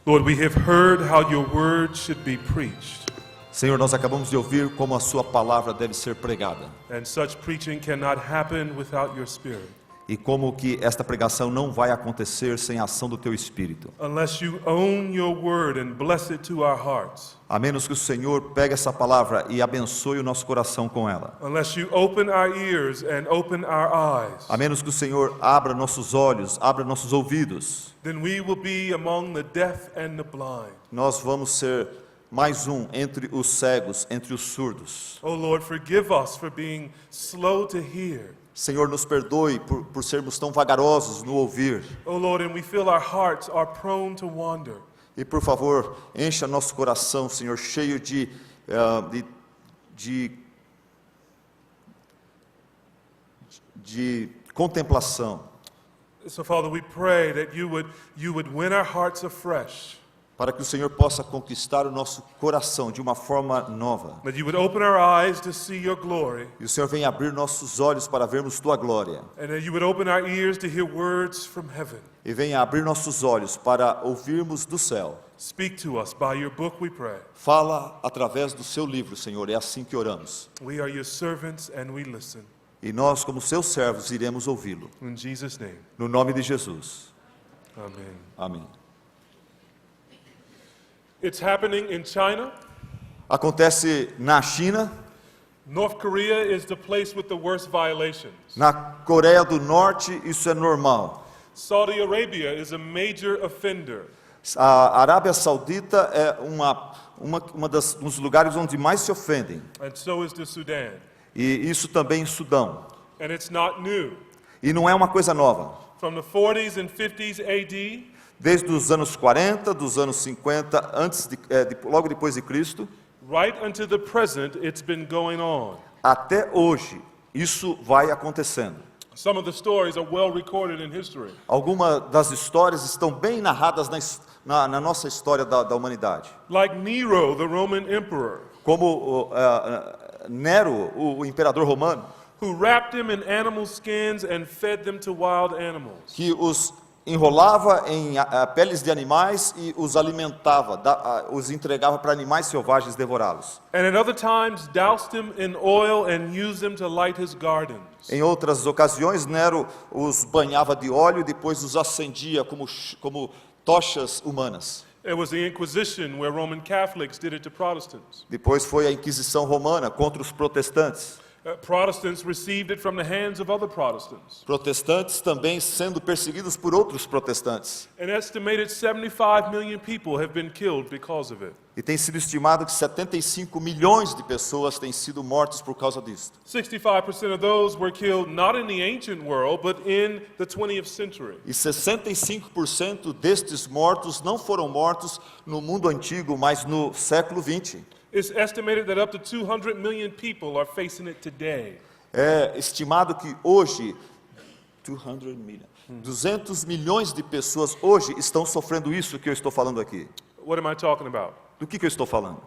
Lord, we have heard how your word should be preached, Senhor, nós acabamos de ouvir como a sua palavra deve ser pregada. and such preaching cannot happen without your Spirit. E como que esta pregação não vai acontecer sem a ação do teu Espírito. Unless you own your word and bless it to our hearts. A menos que o Senhor pegue essa palavra e abençoe o nosso coração com ela. Unless you open our ears and open our eyes. A menos que o Senhor abra nossos olhos, abra nossos ouvidos. Then we will be among the deaf and the blind. Nós vamos ser mais um entre os cegos, entre os surdos. Oh Lord, forgive us for being slow to hear. Senhor, nos perdoe por sermos tão vagarosos no ouvir. Oh Lord, and we feel our hearts are prone to wander. E por favor, encha nosso coração, Senhor, cheio de contemplação. So Father, we pray that you would win our hearts afresh. Para que o Senhor possa conquistar o nosso coração de uma forma nova. That you would open our eyes to see your glory. E o Senhor venha abrir nossos olhos para vermos tua glória. And that you would open our ears to hear words from heaven. E venha abrir nossos olhos para ouvirmos do céu. Speak to us by your book, we pray. Fala através do seu livro, Senhor, é assim que oramos. We are your servants and we listen. E nós, como seus servos, iremos ouvi-lo. In Jesus' name. No nome de Jesus. Amen. Amém. It's happening in China. Acontece na China. North Korea is the place with the worst violations. Na Coreia do Norte, isso é normal. Saudi Arabia is a major offender. A Arábia Saudita é um dos lugares onde mais se ofendem. And so is the Sudan. E isso também em Sudão. And it's not new. E não é uma coisa nova. From the 40s and 50s AD, Desde os anos 40, dos anos 50, logo depois de Cristo, right unto the present, it's been going on. até hoje, isso vai acontecendo. Some of the stories are well recorded in history. Algumas das histórias estão bem narradas na nossa história da humanidade. Like Nero, the Roman emperor, Como Nero, o imperador romano, who wrapped them in animal skins and fed them to wild animals. que os enrolava em peles de animais e os alimentava, os entregava para animais selvagens devorá-los. And at other times doused them in oil and used them to light his gardens. Em outras ocasiões, Nero os banhava de óleo e depois os acendia como tochas humanas. It was the Inquisition where Roman Catholics did it to Protestants. Depois foi a Inquisição Romana contra os protestantes. Protestants received it from the hands of other Protestants. Protestantes também sendo perseguidos por outros protestantes. An estimated 75 million people have been killed because of it. E tem sido estimado que 75 milhões de pessoas têm sido mortas por causa disso. 65% of those were killed not in the ancient world, but in the 20th century. E 65% destes mortos não foram mortos no mundo antigo, mas no século 20. It's estimated that up to 200 million people are facing it today. É estimado que hoje 200 milhões de pessoas hoje estão sofrendo isso que eu estou falando aqui. What am I talking about? Do que eu estou falando?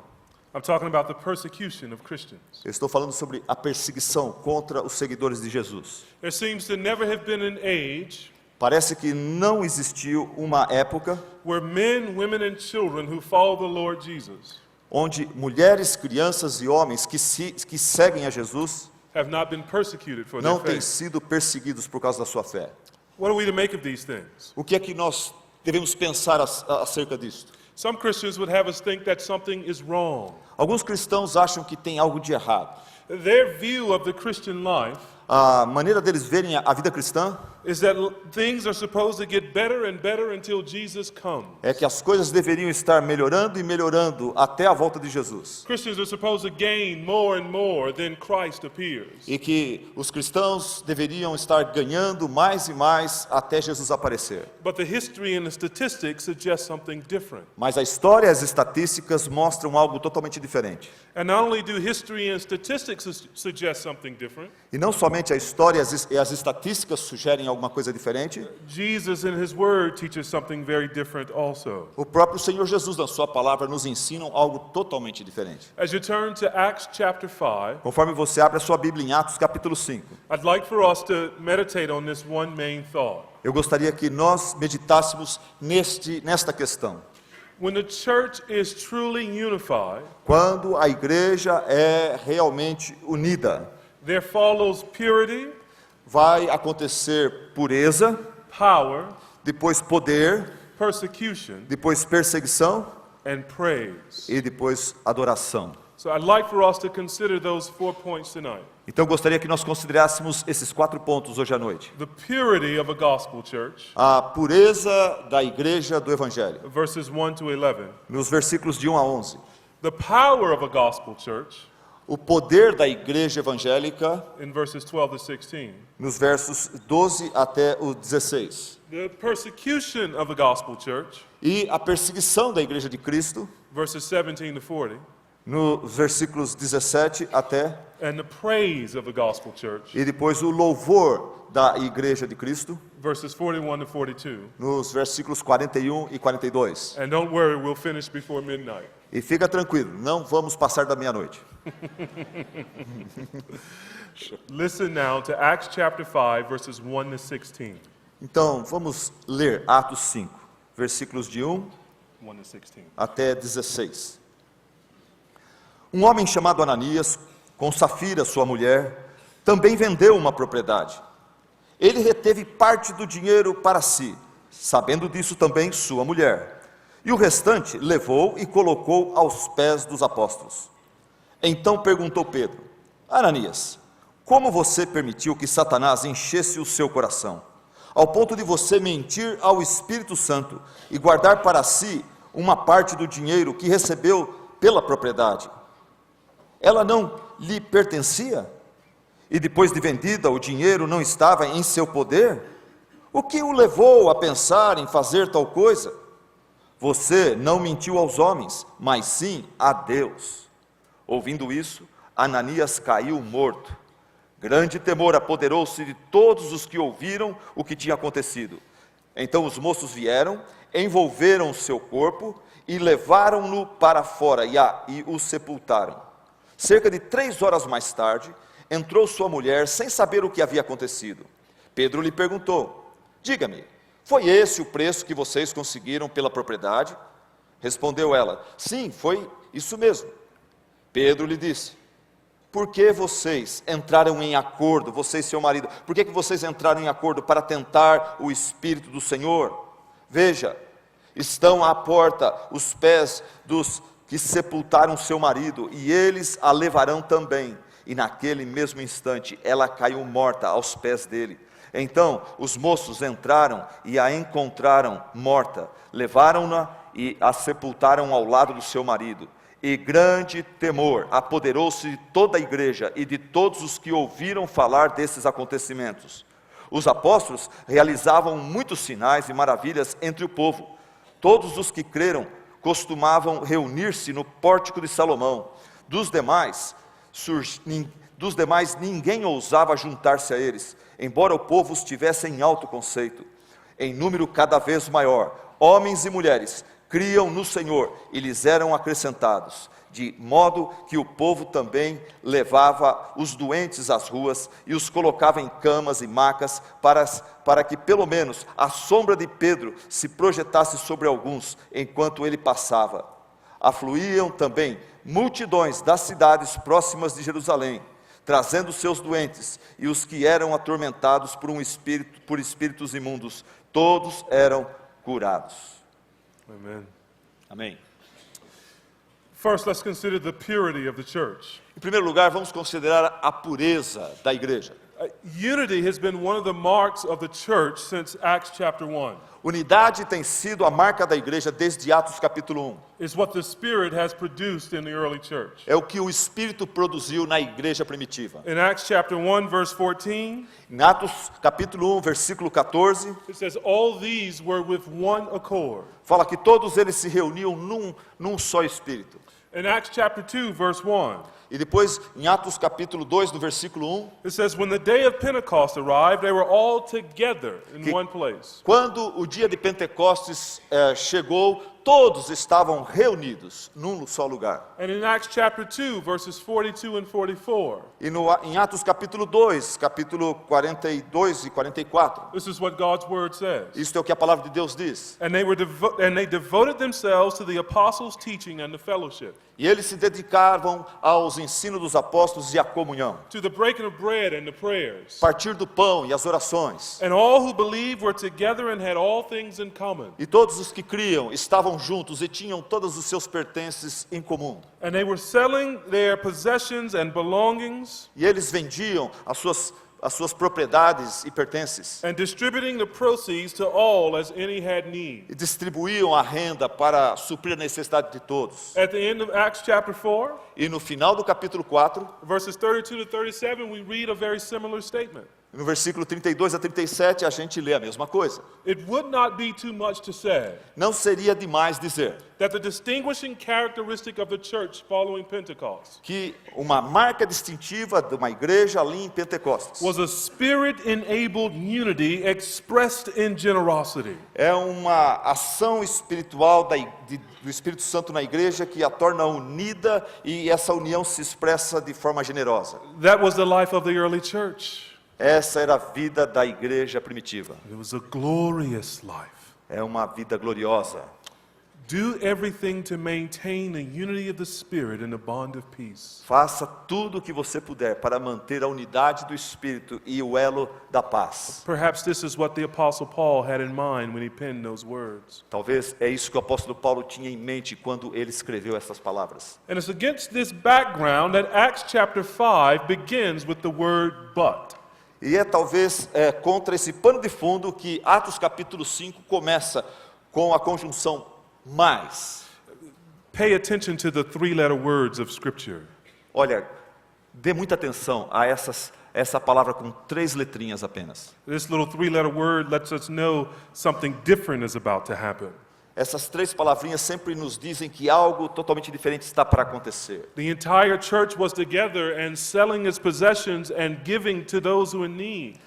I'm talking about the persecution of Christians. Eu estou falando sobre a perseguição contra os seguidores de Jesus. There seems to never have been an age Parece que não existiu uma época where men, women, and children who follow the Lord Jesus onde mulheres, crianças e homens que seguem a Jesus have not been persecuted for their não têm faith. sido perseguidos por causa da sua fé. What are we to make of these things? O que é que nós devemos pensar acerca disso? Some Christians would have us think that something is wrong. Alguns cristãos acham que tem algo de errado. Their view of the Christian life A maneira deles verem a vida cristã is that things are supposed to get better and better until Jesus comes. é que as coisas deveriam estar melhorando e melhorando até a volta de Jesus. Christians are supposed to gain more and more than Christ appears. E que os cristãos deveriam estar ganhando mais e mais até Jesus aparecer. But the history and the statistics suggest something different. Mas a história e as estatísticas mostram algo totalmente diferente. And not only do history and statistics suggest something different, E não somente a história e as estatísticas sugerem alguma coisa diferente, Jesus in his word teaches something very different also. o próprio Senhor Jesus, na sua palavra, nos ensina algo totalmente diferente. As you turn to Acts chapter 5, Conforme você abre a sua Bíblia em Atos capítulo 5, I'd like for us to meditate on this one main thought. eu gostaria que nós meditássemos nesta questão. When the church is truly unified, Quando a igreja é realmente unida, there follows purity, vai acontecer pureza, power, depois poder, persecution, depois perseguição and praise. e depois adoração. So I'd like for us to consider those 4 points tonight. Então gostaria que nós considerássemos esses 4 pontos hoje à noite. The purity of a gospel church, A pureza da igreja do evangelho, verses 1 to 11. nos versículos de 1 a 11. The power of a gospel church, O poder da igreja evangélica, in verses 12 to 16. nos versos 12 até o 16. The persecution of a gospel church, E a perseguição da igreja de Cristo, verses 17 to 40. nos versículos 17 até, And the praise of the gospel church, e depois o louvor da igreja de Cristo, verses 41 to 42. nos versículos 41 e 42. And don't worry, we'll finish before midnight. E fica tranquilo, não vamos passar da meia-noite. Listen now to Acts chapter 5, verses 1 to 16. Então, vamos ler Atos 5, versículos de 1 1 to 16. até 16. Um homem chamado Ananias, com Safira, sua mulher, também vendeu uma propriedade. Ele reteve parte do dinheiro para si, sabendo disso também sua mulher. E o restante levou e colocou aos pés dos apóstolos. Então perguntou Pedro: Ananias, como você permitiu que Satanás enchesse o seu coração, ao ponto de você mentir ao Espírito Santo e guardar para si uma parte do dinheiro que recebeu pela propriedade? Ela não lhe pertencia? E depois de vendida, o dinheiro não estava em seu poder? O que o levou a pensar em fazer tal coisa? Você não mentiu aos homens, mas sim a Deus. Ouvindo isso, Ananias caiu morto. Grande temor apoderou-se de todos os que ouviram o que tinha acontecido. Então os moços vieram, envolveram o seu corpo e levaram-no para fora e o sepultaram. Cerca de 3 horas mais tarde, entrou sua mulher sem saber o que havia acontecido. Pedro lhe perguntou: diga-me, foi esse o preço que vocês conseguiram pela propriedade? Respondeu ela: sim, foi isso mesmo. Pedro lhe disse: por que vocês entraram em acordo, você e seu marido? Por que vocês entraram em acordo para tentar o Espírito do Senhor? Veja, estão à porta os pés dos que sepultaram seu marido, e eles a levarão também. E naquele mesmo instante ela caiu morta aos pés dele. Então os moços entraram e a encontraram morta, levaram-na e a sepultaram ao lado do seu marido. E grande temor apoderou-se de toda a igreja e de todos os que ouviram falar desses acontecimentos. Os apóstolos realizavam muitos sinais e maravilhas entre o povo. Todos os que creram costumavam reunir-se no pórtico de Salomão. Dos demais ninguém ousava juntar-se a eles, embora o povo os tivesse em alto conceito. Em número cada vez maior, homens e mulheres criam no Senhor e lhes eram acrescentados, de modo que o povo também levava os doentes às ruas e os colocava em camas e macas, para que pelo menos a sombra de Pedro se projetasse sobre alguns enquanto ele passava. Afluíam também multidões das cidades próximas de Jerusalém, trazendo seus doentes e os que eram atormentados por espíritos imundos. Todos eram curados. Amen. Amém. First, let's consider the purity of the church. Em primeiro lugar, vamos considerar a pureza da igreja. Unity has been one of the marks of the church since Acts chapter 1. Unidade tem sido a marca da igreja desde Atos capítulo 1. It's what the Spirit has produced in the early church. É o que o Espírito produziu na igreja primitiva. In Acts chapter 1, verse 14, Em Atos capítulo 1, versículo 14, it says, all these were with one accord. fala que todos eles se reuniam num só Espírito. In Acts chapter 2, verse 1, E depois, em Atos capítulo 2, no versículo 1, it says, when the day of Pentecost arrived, they were all together in one place. quando o dia de Pentecostes chegou, todos estavam reunidos num só lugar. And in Acts chapter 2, verses 42 and 44, E em Atos capítulo 2, capítulo 42 e 44, this is what God's word says. isto é o que a palavra de Deus diz. And they devoted themselves to the apostles' teaching and the fellowship, E eles se dedicavam aos ensinos dos apóstolos e à comunhão, to the breaking of bread and the prayers. partir do pão e as orações. And all who believed were together and had all things in common. E todos os que criam estavam juntos e tinham todos os seus pertences em comum. And they were selling their possessions and belongings E eles vendiam as suas propriedades e pertences. and distributing the proceeds to all as any had need. E distribuíam a renda para suprir a necessidade de todos. At the end of Acts chapter 4, E no final do capítulo 4, verses 32 to 37, we read a very similar statement. no versículo 32 a 37, a gente lê a mesma coisa. It would not be too much to say Não seria demais dizer that the distinguishing characteristic of the church following Pentecost que uma marca distintiva de uma igreja ali em Pentecostes was a spirit-enabled unity expressed in generosity. é uma ação espiritual do Espírito Santo na igreja que a torna unida e essa união se expressa de forma generosa. That was the life of the early church. Essa era a vida da igreja primitiva. It was a glorious life. É uma vida gloriosa. Do everything to maintain the unity of the Spirit and the bond of peace. Faça tudo o que você puder para manter a unidade do Espírito e o elo da paz. Perhaps this is what the Apostle Paul had in mind when he penned those words. Talvez é isso que o apóstolo Paulo tinha em mente quando ele escreveu essas palavras. And it's against this background that Acts chapter 5 begins with the word but. E é talvez contra esse pano de fundo que Atos capítulo 5 começa com a conjunção mais. Pay attention to the three-letter words of Scripture. Olha, dê muita atenção a essa palavra com 3 letrinhas apenas. This little three-letter word lets us know something different is about to happen. Essas 3 palavrinhas sempre nos dizem que algo totalmente diferente está para acontecer. The entire church was together and selling its possessions and giving to those who in need.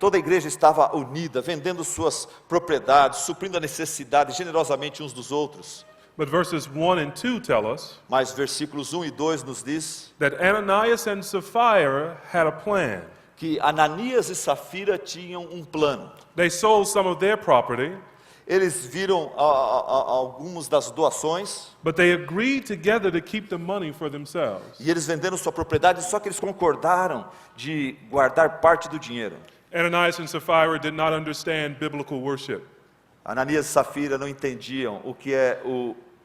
Toda a igreja estava unida, vendendo suas propriedades, suprindo a necessidade generosamente uns dos outros. But verses 1 and 2 tell us Mas versículos 1 e 2 nos diz that Ananias and Sapphira had a plan. que Ananias e Safira tinham um plano. They sold some of their property, Eles viram algumas das doações but they agreed together to keep the money for themselves. e eles venderam sua propriedade, só que eles concordaram de guardar parte do dinheiro. Ananias and Sapphira did not understand biblical worship. Ananias e Safira não entendiam o que é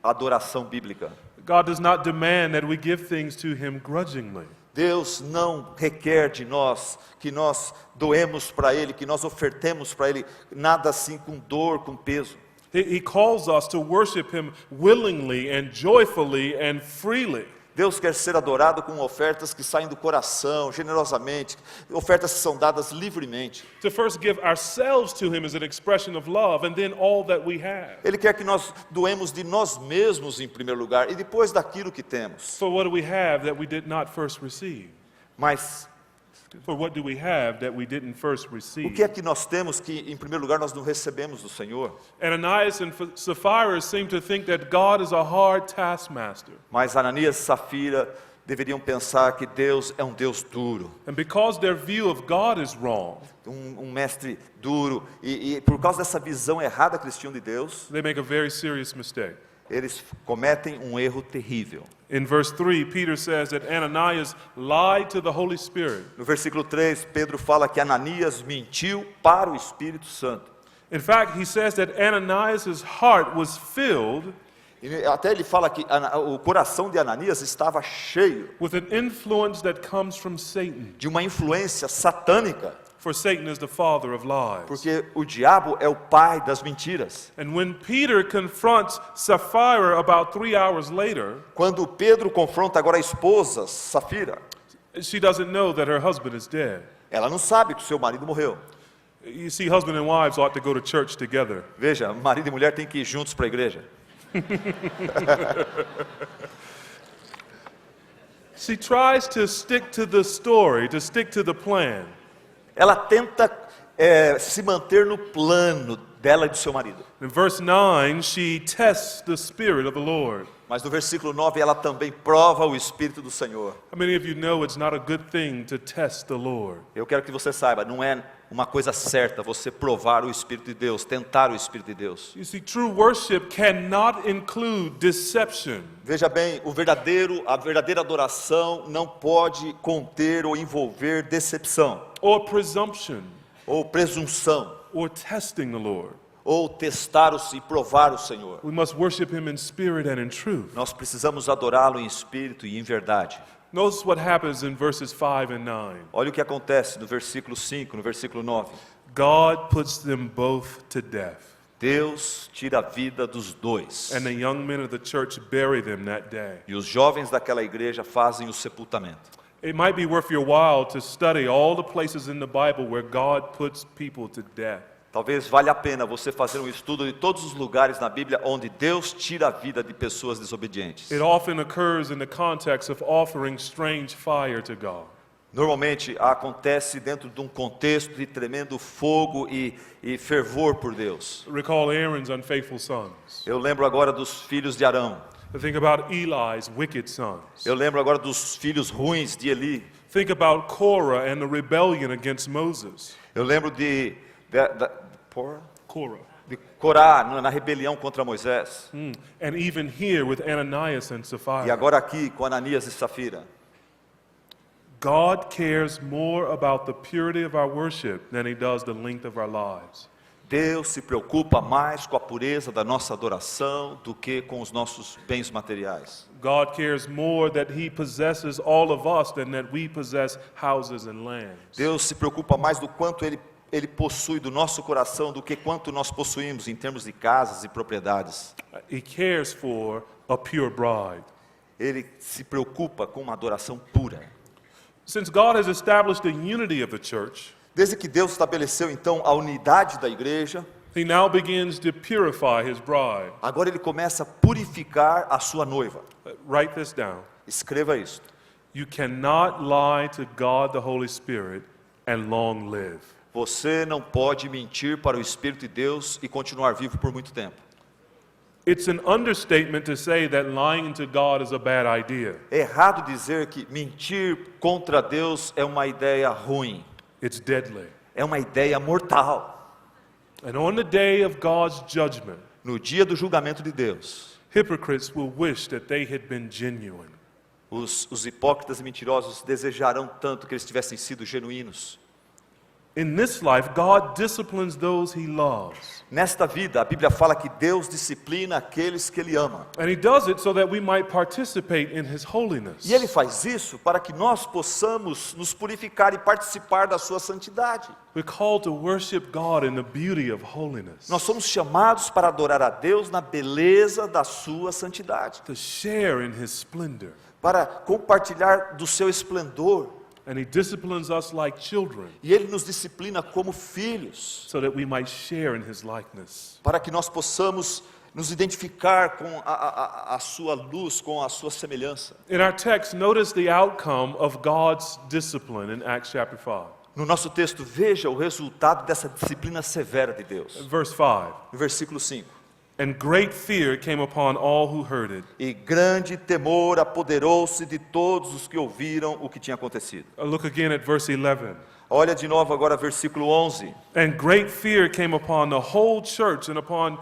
a adoração bíblica. God does not demand that we give things to him grudgingly. Deus não requer de nós que nós doemos para Ele, que nós ofertemos para Ele, nada assim com dor, com peso. He calls us to worship him willingly and joyfully and freely. Deus quer ser adorado com ofertas que saem do coração, generosamente, ofertas que são dadas livremente. To first give ourselves to him as an expression of love and then all that we have. Ele quer que nós doemos de nós mesmos em primeiro lugar e depois daquilo que temos. For what do we have that we did not first receive? Mas For what do we have that we didn't first o receive? que é que nós temos que em primeiro lugar nós não recebemos do Senhor? Ananias and Sapphira seem to think that God is a hard taskmaster. Mas Ananias e Safira deveriam pensar que Deus é um Deus duro, And because their view of God is wrong, um mestre duro, e por causa dessa visão errada que eles tinham de Deus, they make a very serious mistake. eles cometem um erro terrível. In verse 3, Peter says that Ananias lied to the Holy Spirit. No versículo 3, Pedro fala que Ananias mentiu para o Espírito Santo. In fact, he says that Ananias' heart was filled E até ele fala que o coração de Ananias estava cheio with an influence that comes from Satan. de uma influência satânica, For Satan is the father of lies. porque o diabo é o pai das mentiras. And when Peter confronts Sapphira about 3 hours later, Quando Pedro confronta agora a esposa, Safira, she doesn't know that her husband is dead. ela não sabe que o seu marido morreu. You see, husband and wives ought to go to church together. Veja, marido e mulher têm que ir juntos para a igreja. She tries to stick to the story, to stick to the plan. Ela tenta se manter no plano dela e do seu marido. In verse 9, she tests the Spirit of the Lord. Mas no versículo 9 ela também prova o Espírito do Senhor. How many of you know it's not a good thing to test the Lord? Eu quero que você saiba, não é uma coisa certa você provar o Espírito de Deus, tentar o Espírito de Deus. You see, true worship cannot include deception. Veja bem, a verdadeira adoração não pode conter ou envolver decepção, Or presumption, ou presunção, or testing the Lord. ou testar e provar o Senhor. We must worship Him in spirit and in truth. Nós precisamos adorá-lo em espírito e em verdade. Notice what happens in verses 5 and 9. Olha o que acontece no versículo 5, no versículo 9. God puts them both to death, Deus tira a vida dos dois. and the young men of the church bury them that day. E os jovens daquela igreja fazem o sepultamento. It might be worth your while to study all the places in the Bible where God puts people to death. Talvez valha a pena você fazer um estudo de todos os lugares na Bíblia onde Deus tira a vida de pessoas desobedientes. It often occurs in the context of offering strange fire to God. Normalmente acontece dentro de um contexto de tremendo fogo e fervor por Deus. Recall Aaron's unfaithful sons. Eu lembro agora dos filhos de Arão. Think about Eli's wicked sons. Eu lembro agora dos filhos ruins de Eli. Think about Korah and the rebellion against Moses. Eu lembro de Korah. Corá na rebelião contra Moisés. And even here with Ananias and E Sapphira. agora aqui com Ananias e Safira. God cares more about the purity of our worship than He does the length of our lives. Deus se preocupa mais com a pureza da nossa adoração do que com os nossos bens materiais. God cares more that He possesses all of us than that we possess houses and lands. Deus se preocupa mais do quanto Ele possui do nosso coração do que quanto nós possuímos em termos de casas e propriedades. He cares for a pure bride. Ele se preocupa com uma adoração pura. Since God has established the unity of the church, Desde que Deus estabeleceu então a unidade da igreja, He now begins to purify His bride. agora Ele começa a purificar a sua noiva. Write this down. Escreva isso. You cannot lie to God the Holy Spirit and long live. Você não pode mentir para o Espírito de Deus e continuar vivo por muito tempo. It's an understatement to say that lying to God is a bad idea. É errado dizer que mentir contra Deus é uma ideia ruim. It's deadly. É uma ideia mortal. And on the day of God's judgment, No dia do julgamento de Deus, hypocrites will wish that they had been genuine. os hipócritas e mentirosos desejarão tanto que eles tivessem sido genuínos. In this life, God disciplines those He loves. Nesta vida, a Bíblia fala que Deus disciplina aqueles que Ele ama. And He does it so that we might participate in His holiness. E Ele faz isso para que nós possamos nos purificar e participar da sua santidade. We're called to worship God in the beauty of holiness. Nós somos chamados para adorar a Deus na beleza da sua santidade, To share in His splendor. para compartilhar do seu esplendor. And He disciplines us like children E Ele nos disciplina como filhos, so that we might share in His likeness. para que nós possamos nos identificar com a sua luz, com a sua semelhança. In our text, notice the outcome of God's discipline in Acts chapter 5. No nosso texto, veja o resultado dessa disciplina severa de Deus. Verse 5. No versículo 5. And great fear came upon all who heard it. E grande temor apoderou-se de todos os que ouviram o que tinha acontecido. Look again at verse 11. Olha de novo agora versículo 11. And great fear came upon the whole church and upon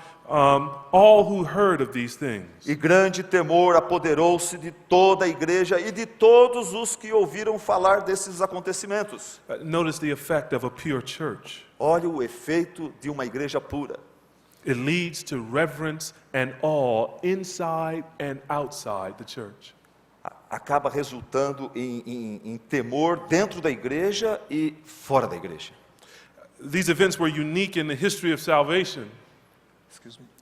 all who heard of these things. E grande temor apoderou-se de toda a igreja e de todos os que ouviram falar desses acontecimentos. Notice the effect of a pure church. Olha o efeito de uma igreja pura. It leads to reverence and awe inside and outside the church. Acaba resultando em temor dentro da igreja e fora da igreja. These events were unique in the history of salvation.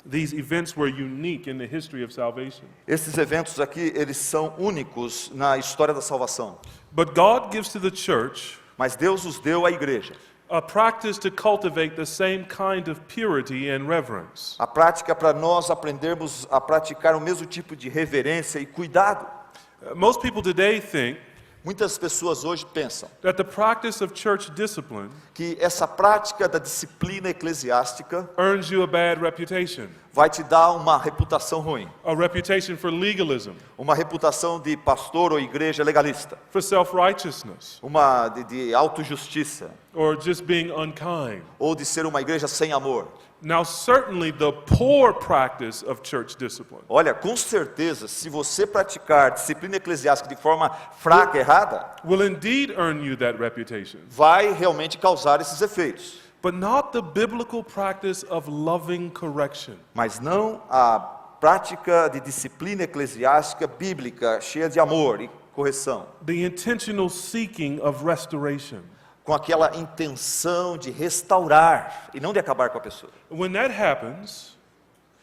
These events were unique in the history of salvation. Esses eventos aqui, eles são únicos na história da salvação. But God gives to the church Mas Deus os deu à igreja. a practice to cultivate the same kind of purity and reverence. A prática para nós aprendermos a praticar o mesmo tipo de reverência e cuidado. Most people today think Muitas pessoas hoje pensam that the practice of church discipline que essa prática da disciplina eclesiástica earns you a bad reputation, vai te dar uma reputação ruim, a reputation for legalism, uma reputação de pastor ou igreja legalista, for self-righteousness, uma de autojustiça, or just being unkind. ou de ser uma igreja sem amor. Now, certainly the poor practice of church discipline Olha, com certeza, se você praticar disciplina eclesiástica de forma fraca, errada, will indeed earn you that reputation, vai realmente causar esses efeitos. but not the biblical practice of loving correction. Mas não a prática de disciplina eclesiástica bíblica, cheia de amor e correção, The intentional seeking of restoration. com aquela intenção de restaurar e não de acabar com a pessoa. When that happens,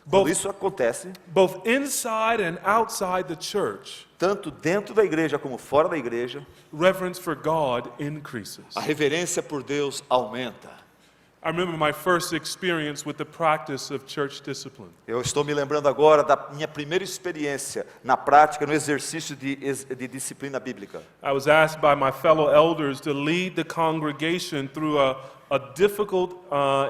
Quando both, isso acontece, both inside and outside the church, tanto dentro da igreja como fora da igreja, reverence for God increases. a reverência por Deus aumenta. I remember my first experience with the practice of church discipline. Eu estou me lembrando agora da minha primeira experiência na prática, no exercício de disciplina bíblica. I was asked by my fellow elders to lead the congregation through a difficult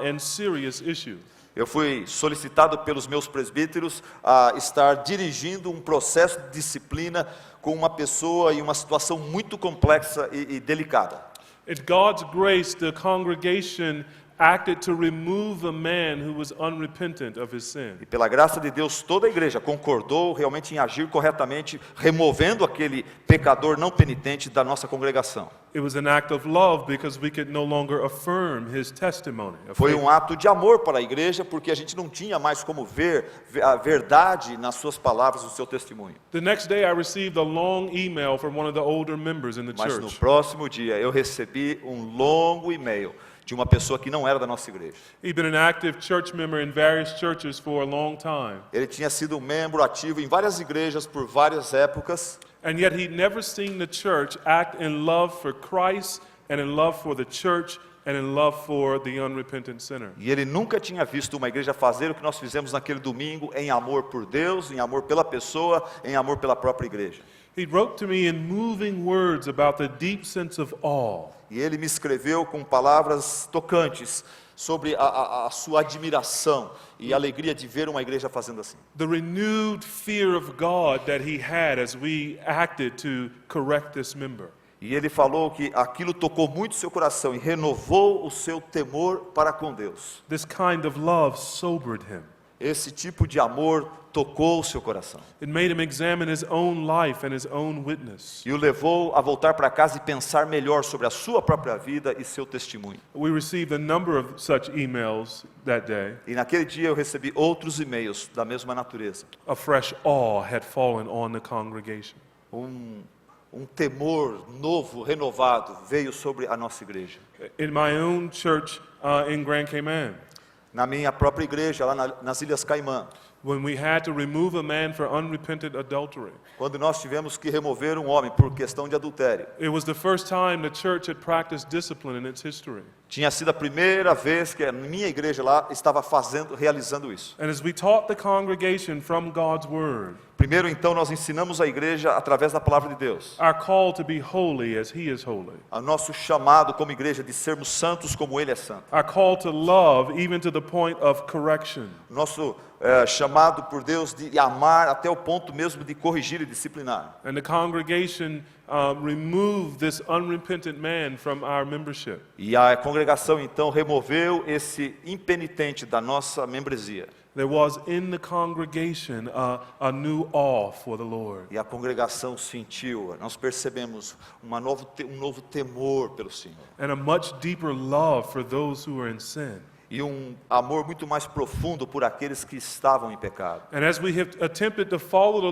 and serious issue. Eu fui solicitado pelos meus presbíteros a estar dirigindo um processo de disciplina com uma pessoa em uma situação muito complexa e delicada. In God's grace, the congregation acted to remove a man who was unrepentant of his sin. E pela graça de Deus, toda a igreja concordou realmente em agir corretamente, removendo aquele pecador não penitente da nossa congregação. It was an act of love because we could no longer affirm his testimony. of Foi faith. um ato de amor para a igreja, porque a gente não tinha mais como ver a verdade nas suas palavras, no seu testemunho. The next day, I received a long email from one of the older members in the Mas no church. próximo dia eu recebi um longo e-mail de uma pessoa que não era da nossa igreja. He'd been an active church member in various churches for a long time, Ele tinha sido um membro ativo em várias igrejas por várias épocas, and yet he'd never seen the church act in love for Christ and in love for the church and in love for the unrepentant sinner. e ele nunca tinha visto uma igreja fazer o que nós fizemos naquele domingo em amor por Deus, em amor pela pessoa, em amor pela própria igreja. He wrote to me in moving words about the deep sense of awe, E ele me escreveu com palavras tocantes sobre a sua admiração e alegria de ver uma igreja fazendo assim. the renewed fear of God that he had as we acted to correct this member. E ele falou que aquilo tocou muito seu coração e renovou o seu temor para com Deus. This kind of love sobered him. Esse tipo de amor tocou o seu coração It made him examine his own life and his own witness. e o levou a voltar para casa e pensar melhor sobre a sua própria vida e seu testemunho. We received a number of such emails that day. E naquele dia eu recebi outros e-mails da mesma natureza. A fresh awe had fallen on the congregation. Um temor novo, renovado, veio sobre a nossa igreja. In my own church in Grand Cayman, Na minha própria igreja, lá nas Ilhas Caimã, when we had to remove a man for unrepentant adultery, quando nós tivemos que remover um homem por questão de adultério. it was the first time the church had practiced discipline in its history. Tinha sido a primeira vez que a minha igreja lá estava realizando isso. And as we taught the congregation from God's Word, Primeiro, então, nós ensinamos a igreja através da palavra de Deus. our call to be holy as He is holy, O nosso chamado como igreja de sermos santos como Ele é santo. our call to love even to the point of correction, O nosso chamado por Deus de amar até o ponto mesmo de corrigir e disciplinar. and the congregation removed this unrepentant man from our membership. E a congregação, então, removeu esse impenitente da nossa membresia. There was in the congregation a new awe for the Lord. E a congregação sentiu, nós percebemos um novo temor pelo Senhor. And a much deeper love for those who are in sin. E um amor muito mais profundo por aqueles que estavam em pecado. And as we have attempted to follow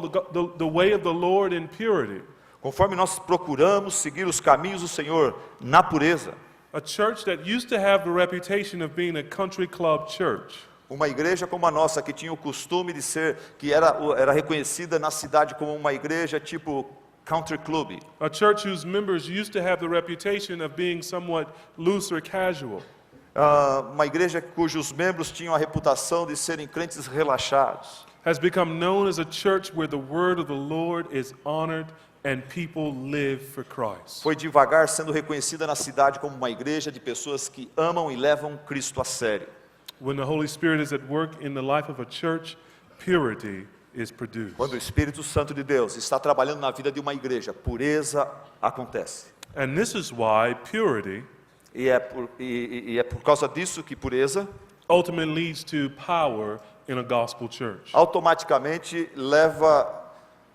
the way of the Lord in purity, Conforme nós procuramos seguir os caminhos do Senhor na pureza, a church that used to have the reputation of being a country club church, uma igreja como a nossa, que tinha o costume de ser, que era reconhecida na cidade como uma igreja tipo country club, a church whose members used to have the reputation of being somewhat loose or casual, uma igreja cujos membros tinham a reputação de serem crentes relaxados, has become known as a church where the word of the Lord is honored and people live for Christ. Foi devagar sendo reconhecida na cidade como uma igreja de pessoas que amam e levam Cristo a sério. When the Holy Spirit is at work in the life of a church, purity is produced. Quando o Espírito Santo de Deus está trabalhando na vida de uma igreja, pureza acontece. And this is why purity E é por causa disso que pureza ultimately leads to power in a gospel church. automaticamente leva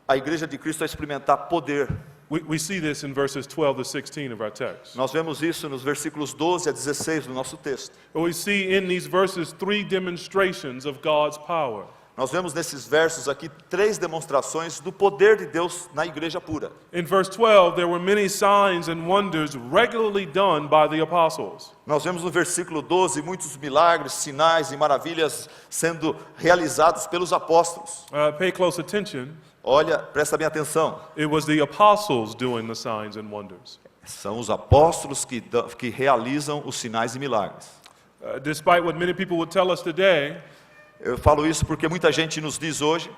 a igreja de Cristo a experimentar poder. We see this in verses 12 to 16 of our text. Nós vemos isso nos versículos 12 a 16 do nosso texto. We see in these verses 3 demonstrations of God's power. Nós vemos nesses versos aqui 3 demonstrações do poder de Deus na igreja pura. In verse 12, there were many signs and wonders regularly done by the apostles. Nós vemos no versículo 12 muitos milagres, sinais e maravilhas sendo realizados pelos apóstolos. Pay close attention. Olha, presta bem atenção. It was the apostles doing the signs and wonders. São os apóstolos que realizam os sinais e milagres. Despite what many people would tell us today, Eu falo isso porque muita gente nos diz hoje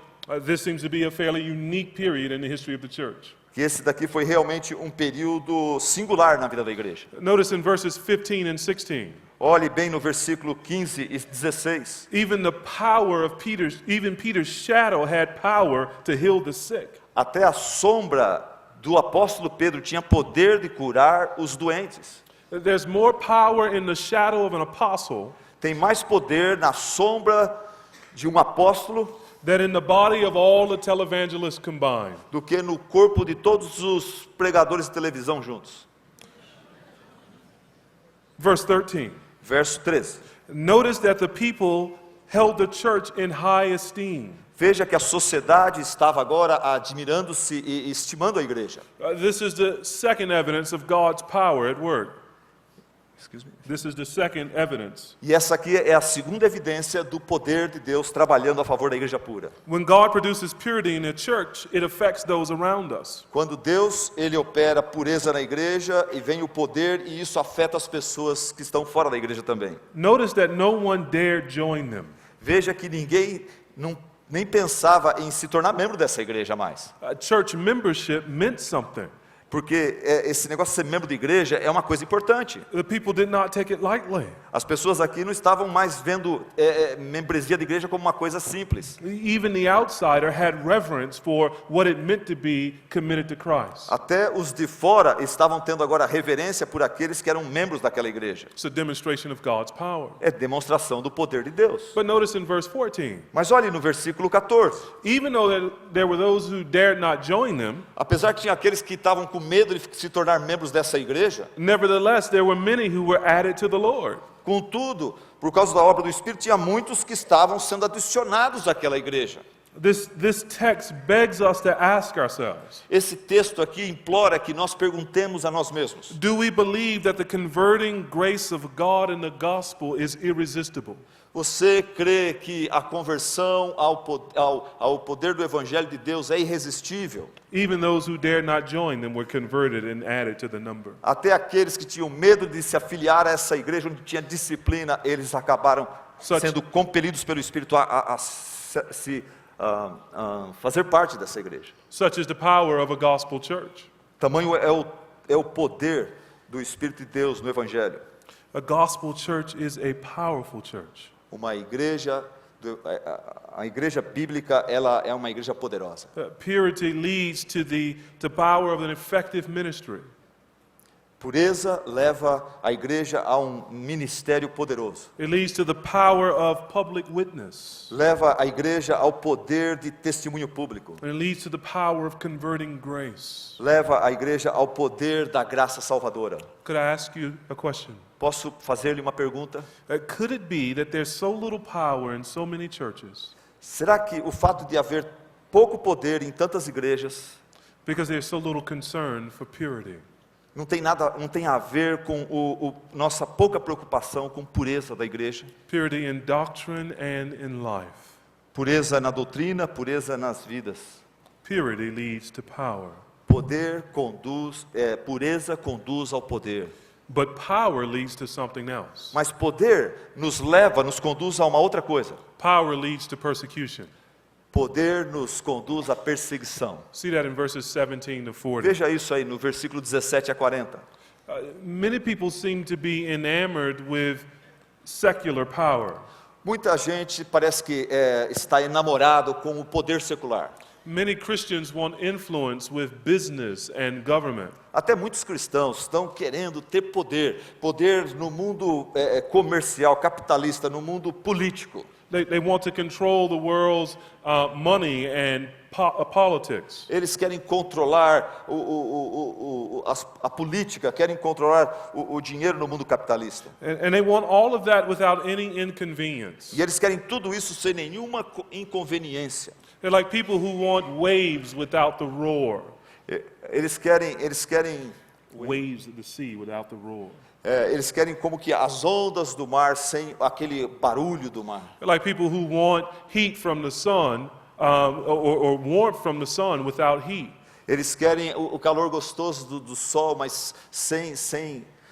this seems to be a fairly unique period in the history of the church. que esse daqui foi realmente um período singular na vida da igreja. Notice in verses 15 and 16. Olhe bem no versículo 15 e 16. Even Peter's shadow had power to heal the sick. Até a sombra do apóstolo Pedro tinha poder de curar os doentes. There's more power in the shadow of an apostle Tem mais poder na sombra de um apóstolo than in the body of all the televangelists combined. do que no corpo de todos os pregadores de televisão juntos. Verse 13. Verso 13. Notice that the people held the church in high esteem. Veja que a sociedade estava agora admirando-se e estimando a igreja. This is the second evidence of God's power at work. Excuse me. This is the second evidence. E essa aqui é a segunda evidência do poder de Deus trabalhando a favor da igreja pura. When God produces purity in a church, it affects those around us. Quando Deus ele opera pureza na igreja e vem o poder e isso afeta as pessoas que estão fora da igreja também. Notice that no one dared join them. Veja que ninguém nem pensava em se tornar membro dessa igreja mais. Church membership meant something. Porque esse negócio de ser membro de igreja é uma coisa importante. The people did not take it lightly. As pessoas aqui não estavam mais vendo membresia de igreja como uma coisa simples. Even the outsider had reverence for what it meant to be committed to Christ. Até os de fora estavam tendo agora reverência por aqueles que eram membros daquela igreja. It's a demonstration of God's power. É demonstração do poder de Deus. But notice in verse 14, Mas olhe no versículo 14. even though there were those who dared not join them, Apesar que tinha aqueles que estavam com medo de se tornar membros dessa igreja, nevertheless there were many who were added to the Lord. contudo, por causa da obra do Espírito, tinha muitos que estavam sendo adicionados àquela igreja. This text begs us to ask ourselves, Esse texto aqui implora que nós perguntemos a nós mesmos: do we believe that the converting grace of God in the gospel is irresistible? você crê que a conversão ao poder do Evangelho de Deus é irresistível? Even those who dared not join them were converted and added to the number. Até aqueles que tinham medo de se afiliar a essa igreja onde tinha disciplina, eles acabaram sendo compelidos pelo Espírito a fazer parte dessa igreja. Such is the power of a gospel church. Tamanho é o poder do Espírito de Deus no Evangelho. A gospel church is a powerful church. Uma igreja, a igreja bíblica, ela é uma igreja poderosa. Purity leads to the power of an effective ministry. Pureza leva a igreja a um ministério poderoso. It leads to the power of public witness. Leva a igreja ao poder de testemunho público. And it leads to the power of converting grace. Leva a igreja ao poder da graça salvadora. Could I ask you a question? Posso fazer-lhe uma pergunta? Could it be that there's so little power in so many churches Será que o fato de haver pouco poder em tantas igrejas because there's so little concern for purity? não tem a ver com nossa pouca preocupação com pureza da igreja? Purity in doctrine and in life. Pureza na doutrina, pureza nas vidas. Purity leads to power. Pureza conduz ao poder. But power leads to something else. Mas poder nos conduz a uma outra coisa. Power leads to persecution. poder nos conduz à perseguição. See that in verses 17 to 40. Veja isso aí no versículo 17 a 40. Many people seem to be enamored with secular power. Muita gente parece que está enamorado com o poder secular. Many Christians want influence with business and government. Até muitos cristãos estão querendo ter poder, poder no mundo comercial, capitalista, no mundo político. They want to control the world's money and politics. Eles querem controlar a política, querem controlar o dinheiro no mundo capitalista. And they want all of that without any inconvenience. E eles querem tudo isso sem nenhuma inconveniência. They're like people who want waves without the roar. Eles querem Waves of the sea without the roar. eles querem como que as ondas do mar sem aquele barulho do mar. They're like people who want heat from the sun or warmth from the sun without heat. Eles querem o calor gostoso do sol, mas sem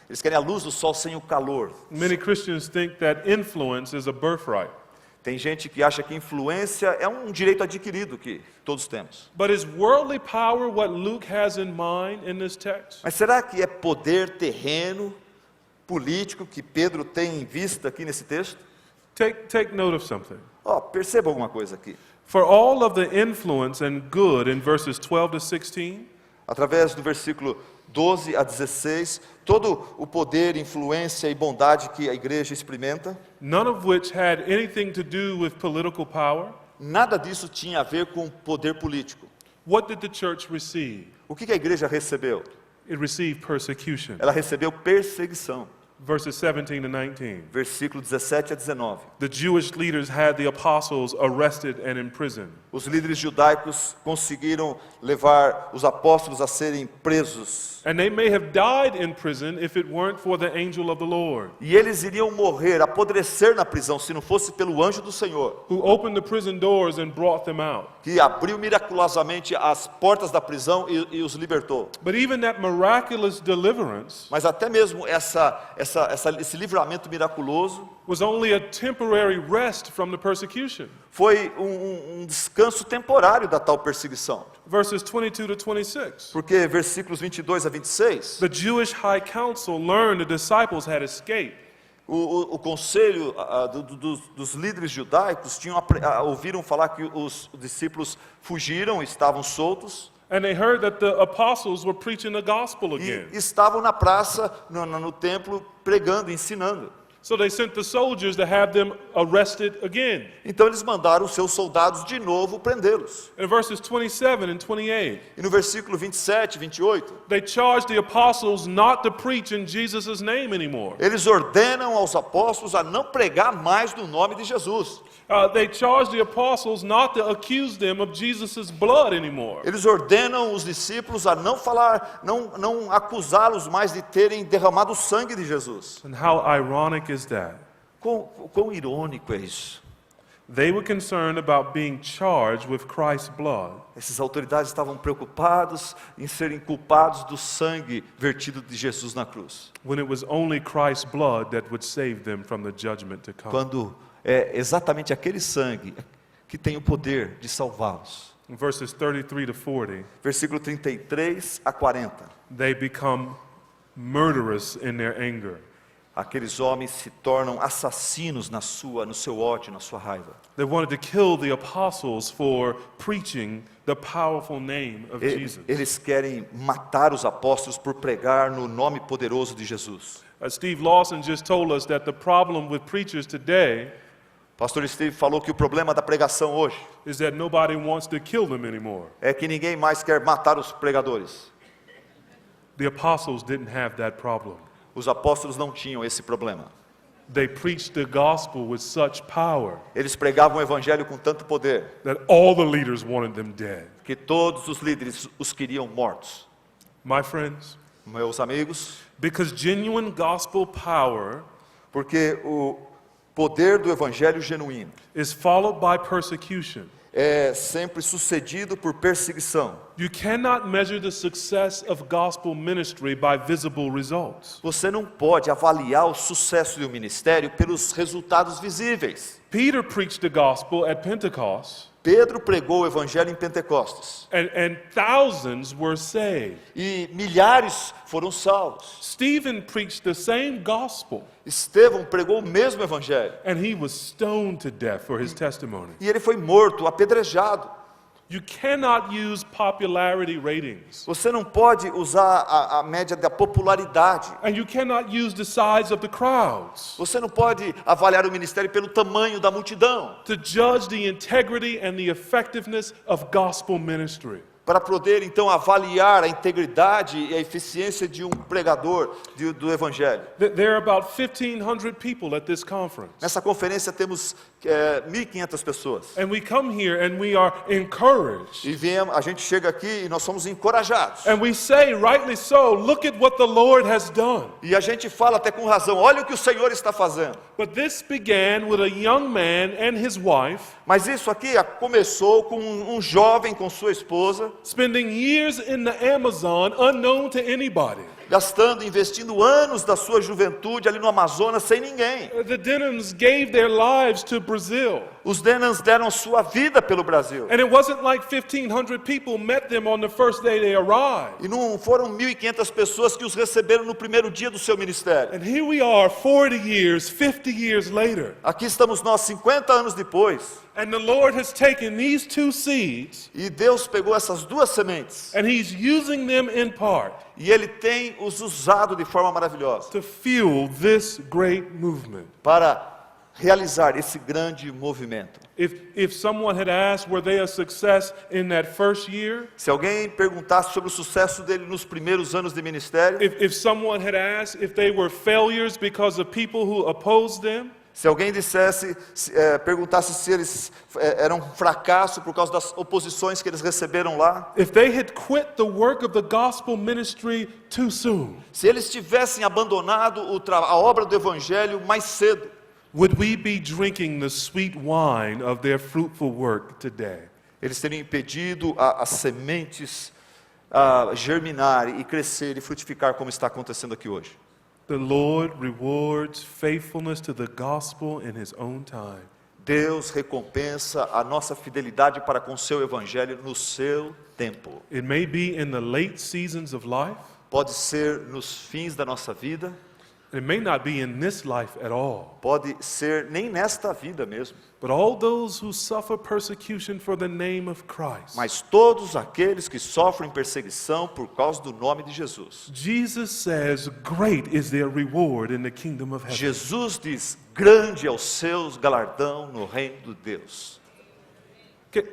eles querem a luz do sol sem o calor. Many Christians think that influence is a birthright. Tem gente que acha que influência é um direito adquirido que todos temos. But is worldly power what Luke has in mind in this text? Mas será que é poder terreno, político que Pedro tem em vista aqui nesse texto? Take note of something. Perceba alguma coisa aqui. For all of the influence and good in verses 12 to 16, Através do versículo 12 a 16, todo o poder, influência e bondade que a igreja experimenta, none of which had anything to do with political power, nada disso tinha a ver com poder político. what did the church receive? O que a igreja recebeu? It received persecution. Ela recebeu perseguição. Verses 17 to 19. Versículo 17 a 19. The Jewish leaders had the apostles arrested and imprisoned. Os líderes judaicos conseguiram levar os apóstolos a serem presos. And they may have died in prison if it weren't for the angel of the Lord, E eles iriam morrer, apodrecer na prisão, se não fosse pelo anjo do Senhor, who opened the prison doors and brought them out. que abriu miraculosamente as portas da prisão e os libertou. But even that miraculous deliverance Mas até mesmo esse livramento miraculoso was only a temporary rest from the persecution. foi um descanso temporário da tal perseguição. Verses 22 to 26. Porque versículos 22 a 26, The Jewish high council learned the disciples had escaped. o conselho dos líderes judaicos ouviram falar que os discípulos fugiram, estavam soltos, And they heard that the apostles were preaching the gospel again. e estavam na praça, no templo, pregando, ensinando. So they sent the soldiers to have them arrested again. Então eles mandaram os seus soldados de novo prendê-los. In verses 27 and 28, E no versículo 27, 28, they charged the apostles not to preach in Jesus' name anymore. eles ordenam aos apóstolos a não pregar mais no nome de Jesus. They charged the apostles not to accuse them of Jesus' blood anymore. Eles ordenam os discípulos a não falar, não acusá-los mais de terem derramado o sangue de Jesus. And how ironic is that? Quão irônico é isso? They were concerned about being charged with Christ's blood, Essas autoridades estavam preocupados em serem culpados do sangue vertido de Jesus na cruz, when it was only Christ's blood that would save them from the judgment to come. quando é exatamente aquele sangue que tem o poder de salvá-los. In verses 33 to 40, Versículo 33 a 40. they become murderous in their anger. Aqueles homens se tornam assassinos no seu ódio, na sua raiva. They wanted to kill the apostles for preaching the powerful name of Jesus. Eles querem matar os apóstolos por pregar no nome poderoso de Jesus. Steve Lawson just told us that the problem with preachers today Pastor Steve falou que o problema da pregação hoje is that nobody wants to kill them anymore. é que ninguém mais quer matar os pregadores. The apostles didn't have that problem. Os apóstolos não tinham esse problema. They preached the gospel with such power Eles pregavam o evangelho com tanto poder that all the leaders wanted them dead. que todos os líderes os queriam mortos. My friends, Meus amigos, because genuine gospel power porque o poder do evangelho genuíno is followed by persecution. é sempre sucedido por perseguição. You cannot measure the success of gospel ministry by visible results. Você não pode avaliar o sucesso do ministério pelos resultados visíveis. Peter preached the gospel at Pentecost, Pedro pregou o evangelho em Pentecostes. and thousands were saved. E milhares foram salvos. Stephen preached the same gospel, Estevão pregou o mesmo evangelho. and he was stoned to death for his testimony. E ele foi morto, apedrejado. You cannot use popularity ratings, Você não pode usar a média da popularidade. and you cannot use the size of the crowds Você não pode avaliar o ministério pelo tamanho da multidão. to judge the integrity and the effectiveness of gospel ministry. Para poder então avaliar a integridade e a eficiência de um pregador do evangelho. There are about 1,500 people at this conference. Nessa conferência temos 1.500 pessoas. And we come here and we are encouraged. E a gente chega aqui e nós somos encorajados. And we say, rightly so, look at what the Lord has done. E a gente fala até com razão, olha o que o Senhor está fazendo. But this began with a young man and his wife Mas isso aqui começou com um jovem com sua esposa, spending years in the Amazon unknown to anybody. investindo anos da sua juventude ali no Amazonas sem ninguém. The Denhams gave their lives to Brazil. Os Denhams deram sua vida pelo Brasil. And it wasn't like 1,500 people met them on the first day they arrived. E não foram 1.500 pessoas que os receberam no primeiro dia do seu ministério. And here we are 40 years, 50 years later. Aqui estamos nós 50 anos depois. And the Lord has taken these two seeds E Deus pegou essas duas sementes. and He's using them in part E Ele tem os usado de forma maravilhosa to fuel this great movement. para realizar esse grande movimento. If someone had asked, were they a success in that first year? Se alguém perguntasse sobre o sucesso dele nos primeiros anos de ministério, If someone had asked if they were failures because of people who opposed them? se alguém perguntasse se eles eram um fracasso por causa das oposições que eles receberam lá, If they had quit the work of the gospel ministry too soon, se eles tivessem abandonado a obra do evangelho mais cedo, would we be drinking the sweet wine of their fruitful work today? eles teriam impedido as sementes germinar e crescer e frutificar como está acontecendo aqui hoje. The Lord rewards faithfulness to the gospel in His own time. Deus recompensa a nossa fidelidade para com o seu evangelho no seu tempo. It may be in the late seasons of life. Pode ser nos fins da nossa vida, It may not be in this life at all. pode ser nem nesta vida mesmo. But all those who suffer persecution for the name of Christ, Mas todos aqueles que sofrem perseguição por causa do nome de Jesus. Jesus says, great is their reward in the kingdom of heaven. Jesus diz, grande é o seu galardão no reino de Deus.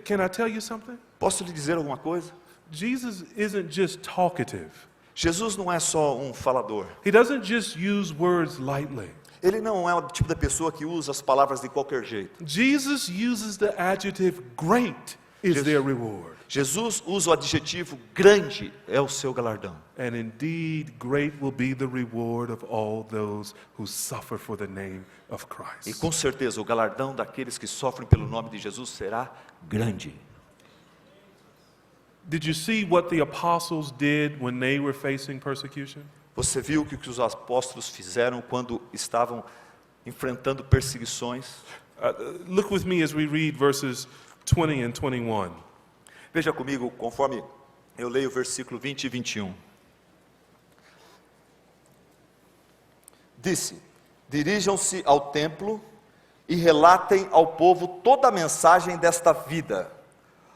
Can I tell you something? Posso lhe dizer alguma coisa? Jesus isn't just talkative. Jesus não é só um falador. He doesn't just use words lightly. Ele não é o tipo da pessoa que usa as palavras de qualquer jeito. Jesus uses the adjective great is their reward. Jesus usa o adjetivo grande é o seu galardão. And indeed, great will be the reward of all those who suffer for the name of E Christ. com certeza o galardão daqueles que sofrem pelo nome de Jesus será grande. Did you see what the apostles did when they were facing persecution? Você viu o que os apóstolos fizeram quando estavam enfrentando perseguições? Look with me as we read verses 20 and 21. Veja comigo, conforme eu leio o versículo 20 e 21. Disse, dirijam-se ao templo e relatem ao povo toda a mensagem desta vida.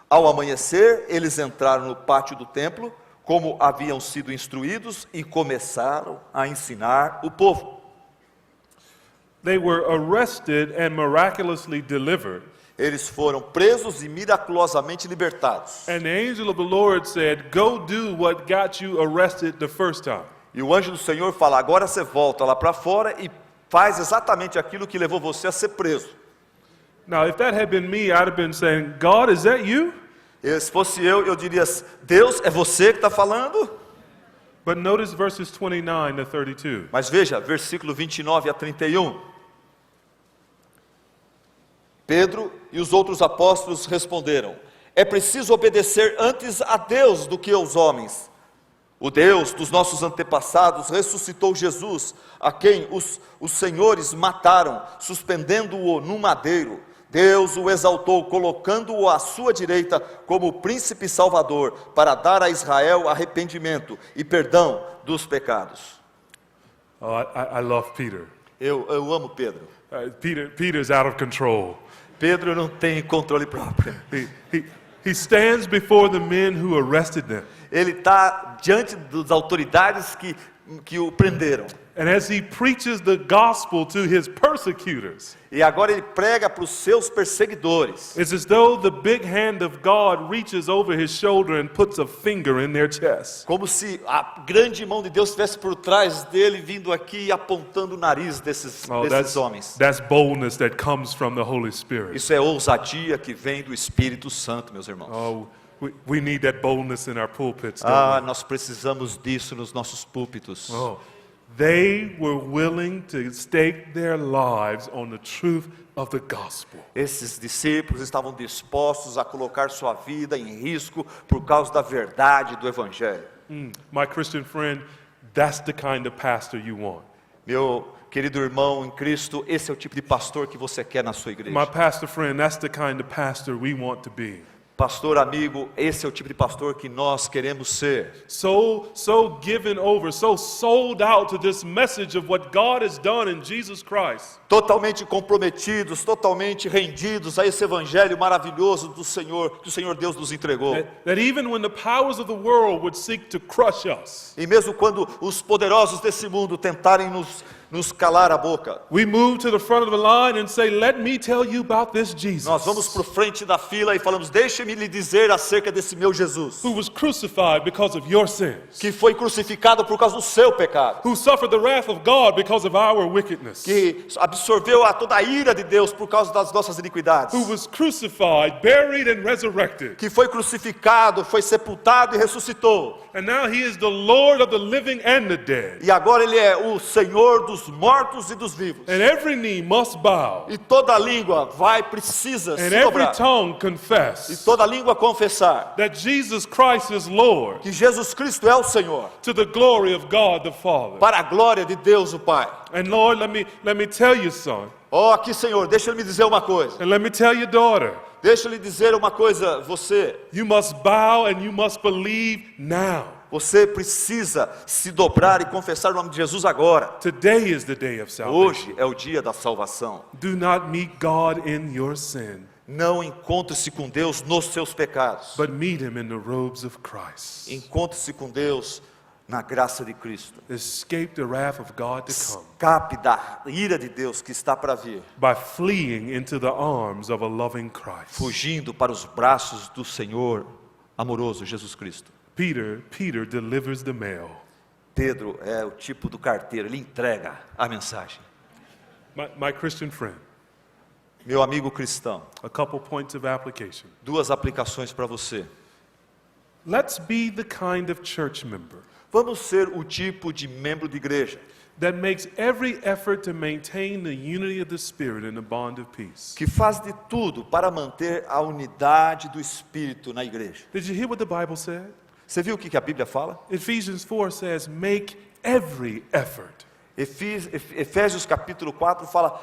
Ao amanhecer, eles entraram no pátio do templo, como haviam sido instruídos, e começaram a ensinar o povo. They were arrested and miraculously delivered. Eles foram presos e miraculosamente libertados. And the angel of the Lord said, go do what got you arrested the first time. E o anjo do Senhor fala, agora você volta lá para fora e faz exatamente aquilo que levou você a ser preso. Now, if that had been me, I'd have been saying, God, is that you? Se fosse eu diria, Deus, é você que está falando? But notice verses 29 to 32. Mas veja, versículo 29 a 31. Pedro e os outros apóstolos responderam, é preciso obedecer antes a Deus do que aos homens. O Deus dos nossos antepassados ressuscitou Jesus, a quem os senhores mataram, suspendendo-o num madeiro. Deus o exaltou, colocando-o à sua direita como príncipe salvador, para dar a Israel arrependimento e perdão dos pecados. Oh, I love Peter. Eu amo Pedro. Peter's out of control. Pedro não tem controle próprio. He stands before the men who arrested them. Ele está diante das autoridades que o prenderam. And as he preaches the gospel to his persecutors, E agora ele prega para os seus perseguidores. it's as though the big hand of God reaches over his shoulder and puts a finger in their chest. Como se a grande mão de Deus estivesse por trás dele, vindo aqui e apontando o nariz desses homens. That's boldness that comes from the Holy Spirit. Isso é ousadia que vem do Espírito Santo, meus irmãos. Oh, we need that boldness in our pulpits, don't we? Nós precisamos disso nos nossos púlpitos. Oh, they were willing to stake their lives on the truth of the gospel. Esses discípulos estavam dispostos a colocar sua vida em risco por causa da verdade do Evangelho. My Christian friend, that's the kind of pastor you want. Meu querido irmão em Cristo, esse é o tipo de pastor que você quer na sua igreja. My pastor friend, that's the kind of pastor we want to be. Pastor amigo, esse é o tipo de pastor que nós queremos ser. So given over, so sold out to this message of what God has done in Jesus Christ. Totalmente comprometidos, totalmente rendidos a esse evangelho maravilhoso do Senhor, que o Senhor Deus nos entregou. That even when the powers of the world would seek to crush us, E mesmo quando os poderosos desse mundo tentarem nos calar a boca, we move to the front of the line and say, let me tell you about this Jesus. nós vamos para o frente da fila e falamos, deixe-me lhe dizer acerca desse meu Jesus, Who was crucified because of your sins. que foi crucificado por causa do seu pecado, Who suffered the wrath of God because of our wickedness. que absorveu toda a ira de Deus por causa das nossas iniquidades, Who was crucified, buried and resurrected. que foi crucificado, foi sepultado e ressuscitou. And now he is the Lord of the living and the dead. E agora ele é o Senhor dos mortos e dos vivos. And every knee must bow. E toda língua precisa And se every dobrar. tongue E confess toda língua confessar that Jesus Christ is Lord, que Jesus Cristo é o Senhor, to the glory of God the Father. para a glória de Deus o Pai. And Lord, let me tell you, son, Aqui, Senhor, deixa eu lhe dizer uma coisa. and let me tell you, daughter, Deixa eu lhe dizer uma coisa, você you must bow and you must believe now. precisa se dobrar e confessar o nome de Jesus agora. Today is the day of salvation. Hoje é o dia da salvação. Do not meet God in your sin, Não encontre-se com Deus nos seus pecados. but meet him in the robes of Christ. Encontre-se com Deus na graça de Cristo. Escape the wrath of God to come Escape da ira de Deus que está para vir, by fleeing into the arms of a loving Christ. fugindo para os braços do Senhor amoroso Jesus Cristo. Peter delivers the mail. Pedro é o tipo do carteiro, ele entrega a mensagem. My Christian friend, Meu amigo cristão, a couple points of application. duas aplicações para você. Let's be the kind of church member Vamos ser o tipo de membro de igreja that makes every effort to maintain the unity of the Spirit and the bond of peace. que faz de tudo para manter a unidade do Espírito na igreja. Did you hear what the Bible said? Você viu o que a Bíblia fala? Ephesians 4 says, make every effort. Efésios capítulo 4 fala,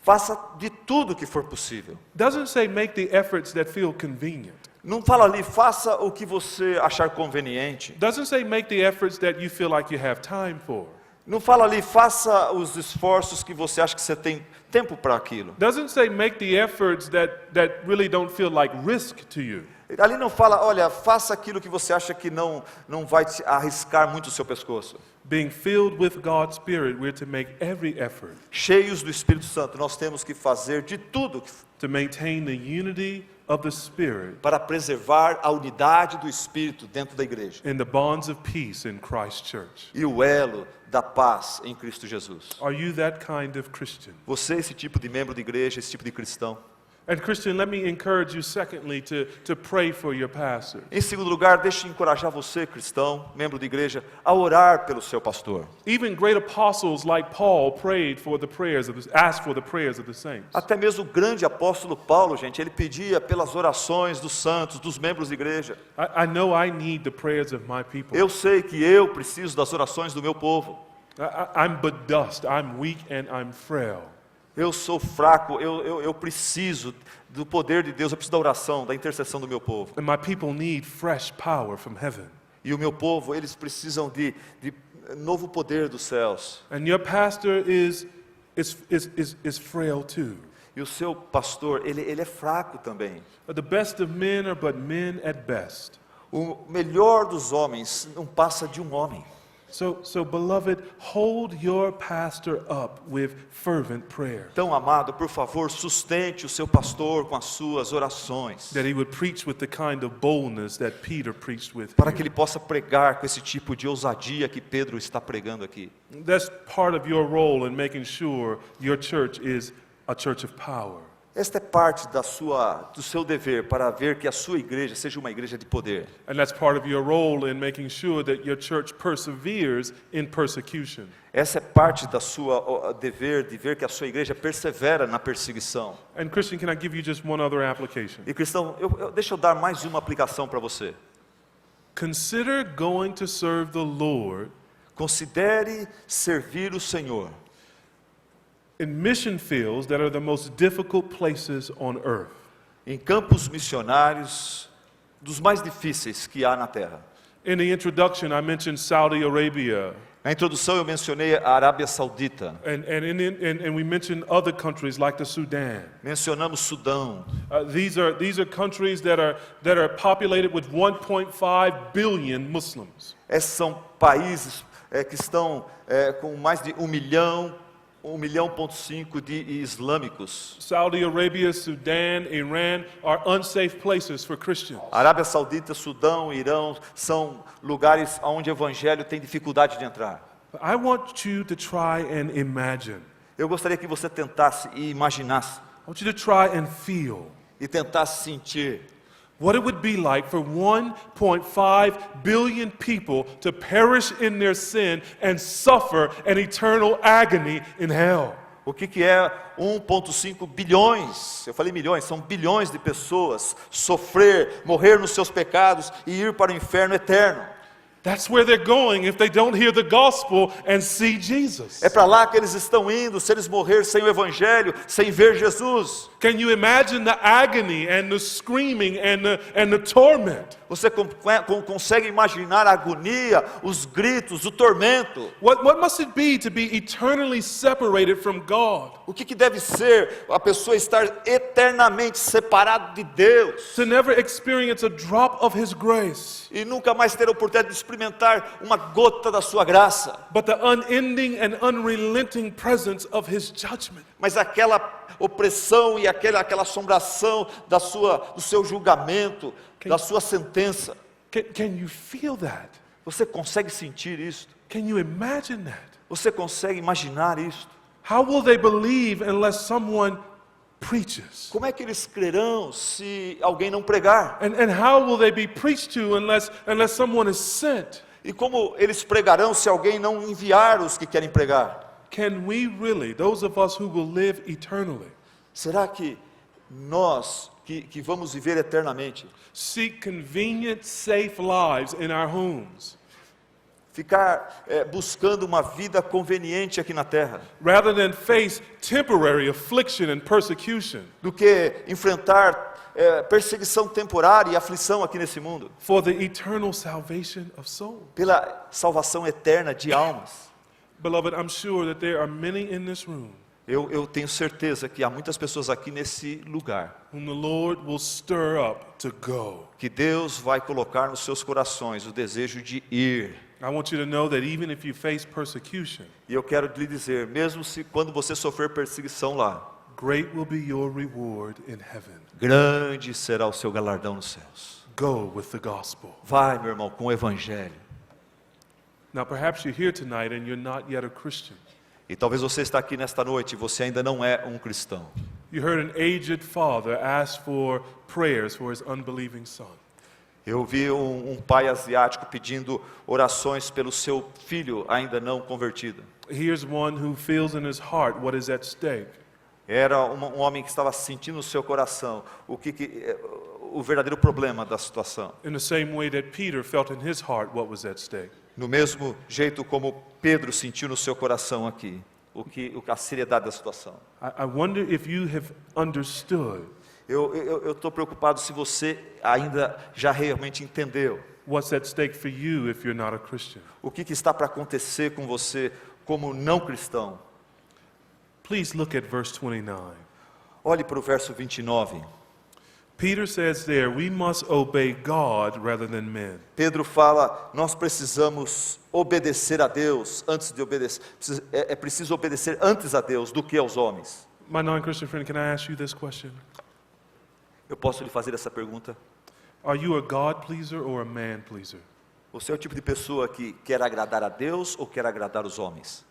faça de tudo que for possível. Doesn't say make the efforts that feel convenient. Não fala ali, faça o que você achar conveniente. Doesn't say make the efforts that you feel like you have time for. Não fala ali, faça os esforços que você acha que você tem tempo para aquilo. Doesn't say make the efforts that really don't feel like risk to you. Ali não fala, olha, faça aquilo que você acha que não vai te arriscar muito o seu pescoço. Being filled with God's Spirit, we're to make every effort Cheios do Espírito Santo, nós temos que fazer de tudo to maintain the unity of the Spirit para preservar a unidade do Espírito dentro da igreja. and the bonds of peace in Christ Church. E o elo da paz em Cristo Jesus. Are you that kind of Christian? Você é esse tipo de membro de igreja, esse tipo de cristão? And Christian, let me encourage you secondly to pray for your pastor. Em segundo lugar, deixe eu encorajar você, cristão, membro de igreja, a orar pelo seu pastor. Even great apostles like Paul prayed for the prayers asked for the prayers of the saints. Até mesmo o grande apóstolo Paulo, gente, ele pedia pelas orações dos santos, dos membros de igreja. I know I need the prayers of my people. Eu sei que eu preciso das orações do meu povo. I'm but dust, I'm weak and I'm frail. Eu sou fraco, eu preciso do poder de Deus, eu preciso da oração, da intercessão do meu povo. And my people need fresh power from heaven. E o meu povo, eles precisam de novo poder dos céus. And your pastor is frail too. E o seu pastor, ele é fraco também. The best of men are but men at best. O melhor dos homens não passa de um homem. So beloved, hold your pastor up with fervent prayer, Então, amado, por favor, sustente o seu pastor com as suas orações, that he would preach with the kind of boldness that Peter preached with. para que ele possa pregar com esse tipo de ousadia que Pedro está pregando aqui. That's part of your role in making sure your church is a church of power. Esta é parte do seu dever para ver que a sua igreja seja uma igreja de poder. And that's part of your role in making sure that your church perseveres in persecution. Essa é parte da sua dever de ver que a sua igreja persevera na perseguição. And Christian, can I give you just one other application? E cristão, deixa eu dar mais uma aplicação para você. Consider going to serve the Lord Considere servir o Senhor in mission fields that are the most difficult places on earth. em campos missionários dos mais difíceis que há na terra. In the introduction, I mentioned Saudi Arabia, Na introdução eu mencionei a Arábia Saudita, and we mentioned other countries like the Sudan. mencionamos Sudão. These are countries that are populated with 1.5 billion Muslims. Esses são países que estão com mais de 1,5 milhão de islâmicos. Saudi Arabia, Sudan, Iran are unsafe places for Christians. Arábia Saudita, Sudão, Irão são lugares onde o evangelho tem dificuldade de entrar. I want you to try and imagine. Eu gostaria que você tentasse e imaginasse I want you to try and feel e tentasse sentir what it would be like for 1.5 billion people to perish in their sin and suffer an eternal agony in hell. o que é 1,5 bilhões, eu falei milhões, são bilhões de pessoas sofrer, morrer nos seus pecados e ir para o inferno eterno. That's where they're going if they don't hear the gospel and see Jesus. É para lá que eles estão indo, se eles morrer sem o evangelho, sem ver Jesus. Can you imagine the agony and the screaming and the torment? Você consegue imaginar a agonia, os gritos, o tormento? What must it be to be eternally separated from God? O que deve ser a pessoa estar eternamente separado de Deus To never experience a drop of His grace, e nunca mais ter a oportunidade de experimentar uma gota da sua graça, but the unending and unrelenting presence of His judgment. mas aquela opressão e aquela assombração do seu julgamento, da sua sentença? Can you feel that? Você consegue sentir isso? Can you imagine that? Você consegue imaginar isso? How will they believe unless someone preaches? Como é que eles crerão se alguém não pregar? And how will they be preached to unless someone is sent? E como eles pregarão se alguém não enviar os que querem pregar? Can we really, those of us who will live eternally, Será que nós que vamos viver eternamente, seek convenient, safe lives in our homes, ficar buscando uma vida conveniente aqui na terra, rather than face temporary affliction and persecution do que enfrentar perseguição temporária e aflição aqui nesse mundo, for the eternal salvation of souls? pela salvação eterna de almas? Beloved, I'm sure that there are many in this room Eu tenho certeza que há muitas pessoas aqui nesse lugar whom the Lord will stir up to go. que Deus vai colocar nos seus corações o desejo de ir. I want you to know that even if you face persecution, E eu quero lhe dizer, mesmo se quando você sofrer perseguição lá, great will be your reward in heaven. grande será o seu galardão nos céus. Go with the gospel. Vai, meu irmão, com o evangelho. Now, perhaps you're here tonight and you're not yet a Christian. E talvez você está aqui nesta noite e você ainda não é um cristão. You heard an aged father ask for prayers for his unbelieving son. Eu vi um pai asiático pedindo orações pelo seu filho ainda não convertido. Here's one who feels in his heart what is at stake. Era um homem que estava sentindo no seu coração o verdadeiro problema da situação. In the same way that Peter felt in his heart what was at stake. No mesmo jeito como Pedro sentiu no seu coração aqui, a seriedade da situação. I wonder if you have understood Eu estou preocupado se você ainda já realmente entendeu what's at stake for you if you're not a Christian. o que está para acontecer com você como não cristão. Please look at verse 29. Olhe para o verso 29. Peter says there, we must obey God rather than men. Pedro fala, nós precisamos obedecer a Deus antes de obedecer. É preciso obedecer antes a Deus do que aos homens. My non-Christian friend, can I ask you this question? Eu posso lhe fazer essa pergunta? Are you a God pleaser or a man pleaser? Você é o tipo de pessoa que quer agradar a Deus ou quer agradar os homens?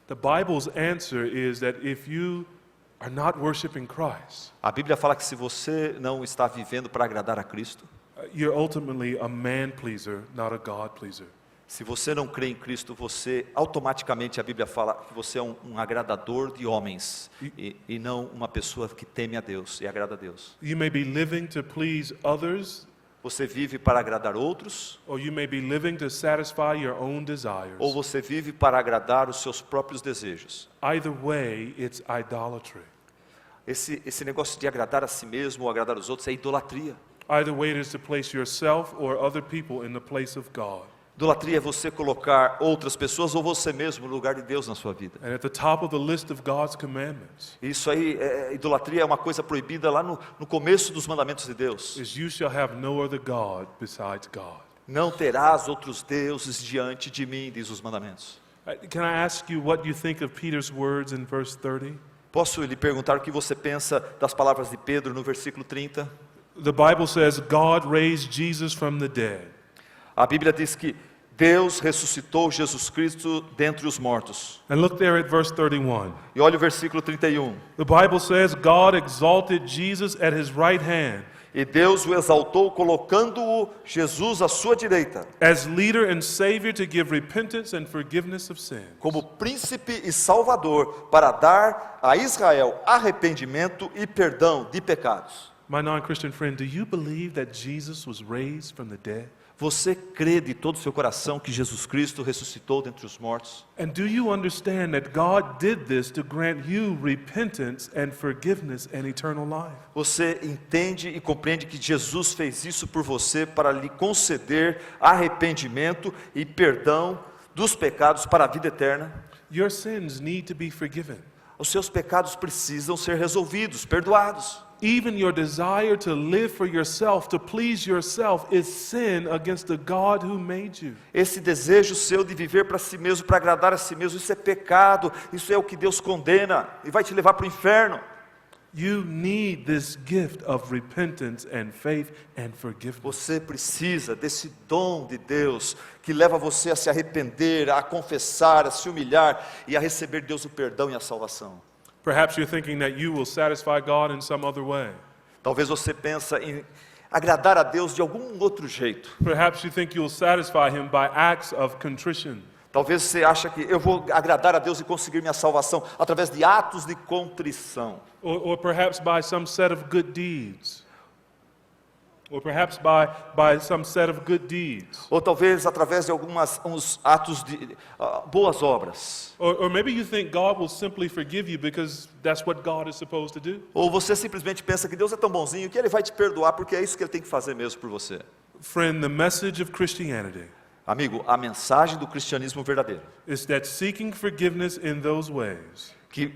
The Bible's answer is that if you are not worshiping Christ, A Bíblia fala que se você não está vivendo para agradar a Cristo, you're ultimately a man pleaser, not a God pleaser. se você não crê em Cristo, você automaticamente, a Bíblia fala que você é um agradador de homens e não uma pessoa que teme a Deus e agrada a Deus. You may be living to please others, Você vive para agradar outros or you may be living to satisfy your own desires. ou você vive para agradar os seus próprios desejos. Either way, it's idolatry. Esse negócio de agradar a si mesmo ou agradar os outros é idolatria. Either way, it is to place yourself or other people in the place of God. Idolatria é você colocar outras pessoas ou você mesmo no lugar de Deus na sua vida. And at the top of the list of God's commandments Isso aí, idolatria é uma coisa proibida lá no começo dos mandamentos de Deus. is you shall have no other God besides God. Não terás outros deuses diante de mim, diz os mandamentos. Can I ask you what you think of Peter's words in verse 30? Posso lhe perguntar o que você pensa das palavras de Pedro no versículo 30? The Bible says God raised Jesus from the dead. A Bíblia diz que Deus ressuscitou Jesus Cristo dentre os mortos. And look there at verse 31. E olha o versículo 31. The Bible says God exalted Jesus at his right hand E Deus o exaltou, colocando-o, Jesus, à sua direita, as leader and savior to give repentance and forgiveness of sin. como príncipe e salvador, para dar a Israel arrependimento e perdão de pecados. My non-Christian friend, do you believe that Jesus was raised from the dead? Você crê de todo o seu coração que Jesus Cristo ressuscitou dentre os mortos? And do you understand that God did this to grant you repentance and forgiveness and eternal life? Você entende e compreende que Jesus fez isso por você para lhe conceder arrependimento e perdão dos pecados para a vida eterna? Your sins need to be forgiven. Os seus pecados precisam ser resolvidos, perdoados. Even your desire to live for yourself, to please yourself, is sin against the God who made you. Esse desejo seu de viver para si mesmo, para agradar a si mesmo, isso é pecado, isso é o que Deus condena e vai te levar para o inferno. You need this gift of repentance and faith and forgiveness. Você precisa desse dom de Deus que leva você a se arrepender, a confessar, a se humilhar e a receber de Deus o perdão e a salvação. Perhaps you're thinking that you will satisfy God in some other way. Talvez você pense em agradar a Deus de algum outro jeito. Perhaps you think you'll satisfy Him by acts of contrition. Talvez você ache que eu vou agradar a Deus e conseguir minha salvação através de atos de contrição. Or perhaps by some set of good deeds. Or perhaps by some set of good deeds. Ou talvez através de uns atos de boas obras. Or maybe you think God will simply forgive you because that's what God is supposed to do. Ou você simplesmente pensa que Deus é tão bonzinho que Ele vai te perdoar porque é isso que Ele tem que fazer mesmo por você. Friend, the message of Christianity Amigo, a mensagem do cristianismo verdadeiro, is that seeking forgiveness in those ways que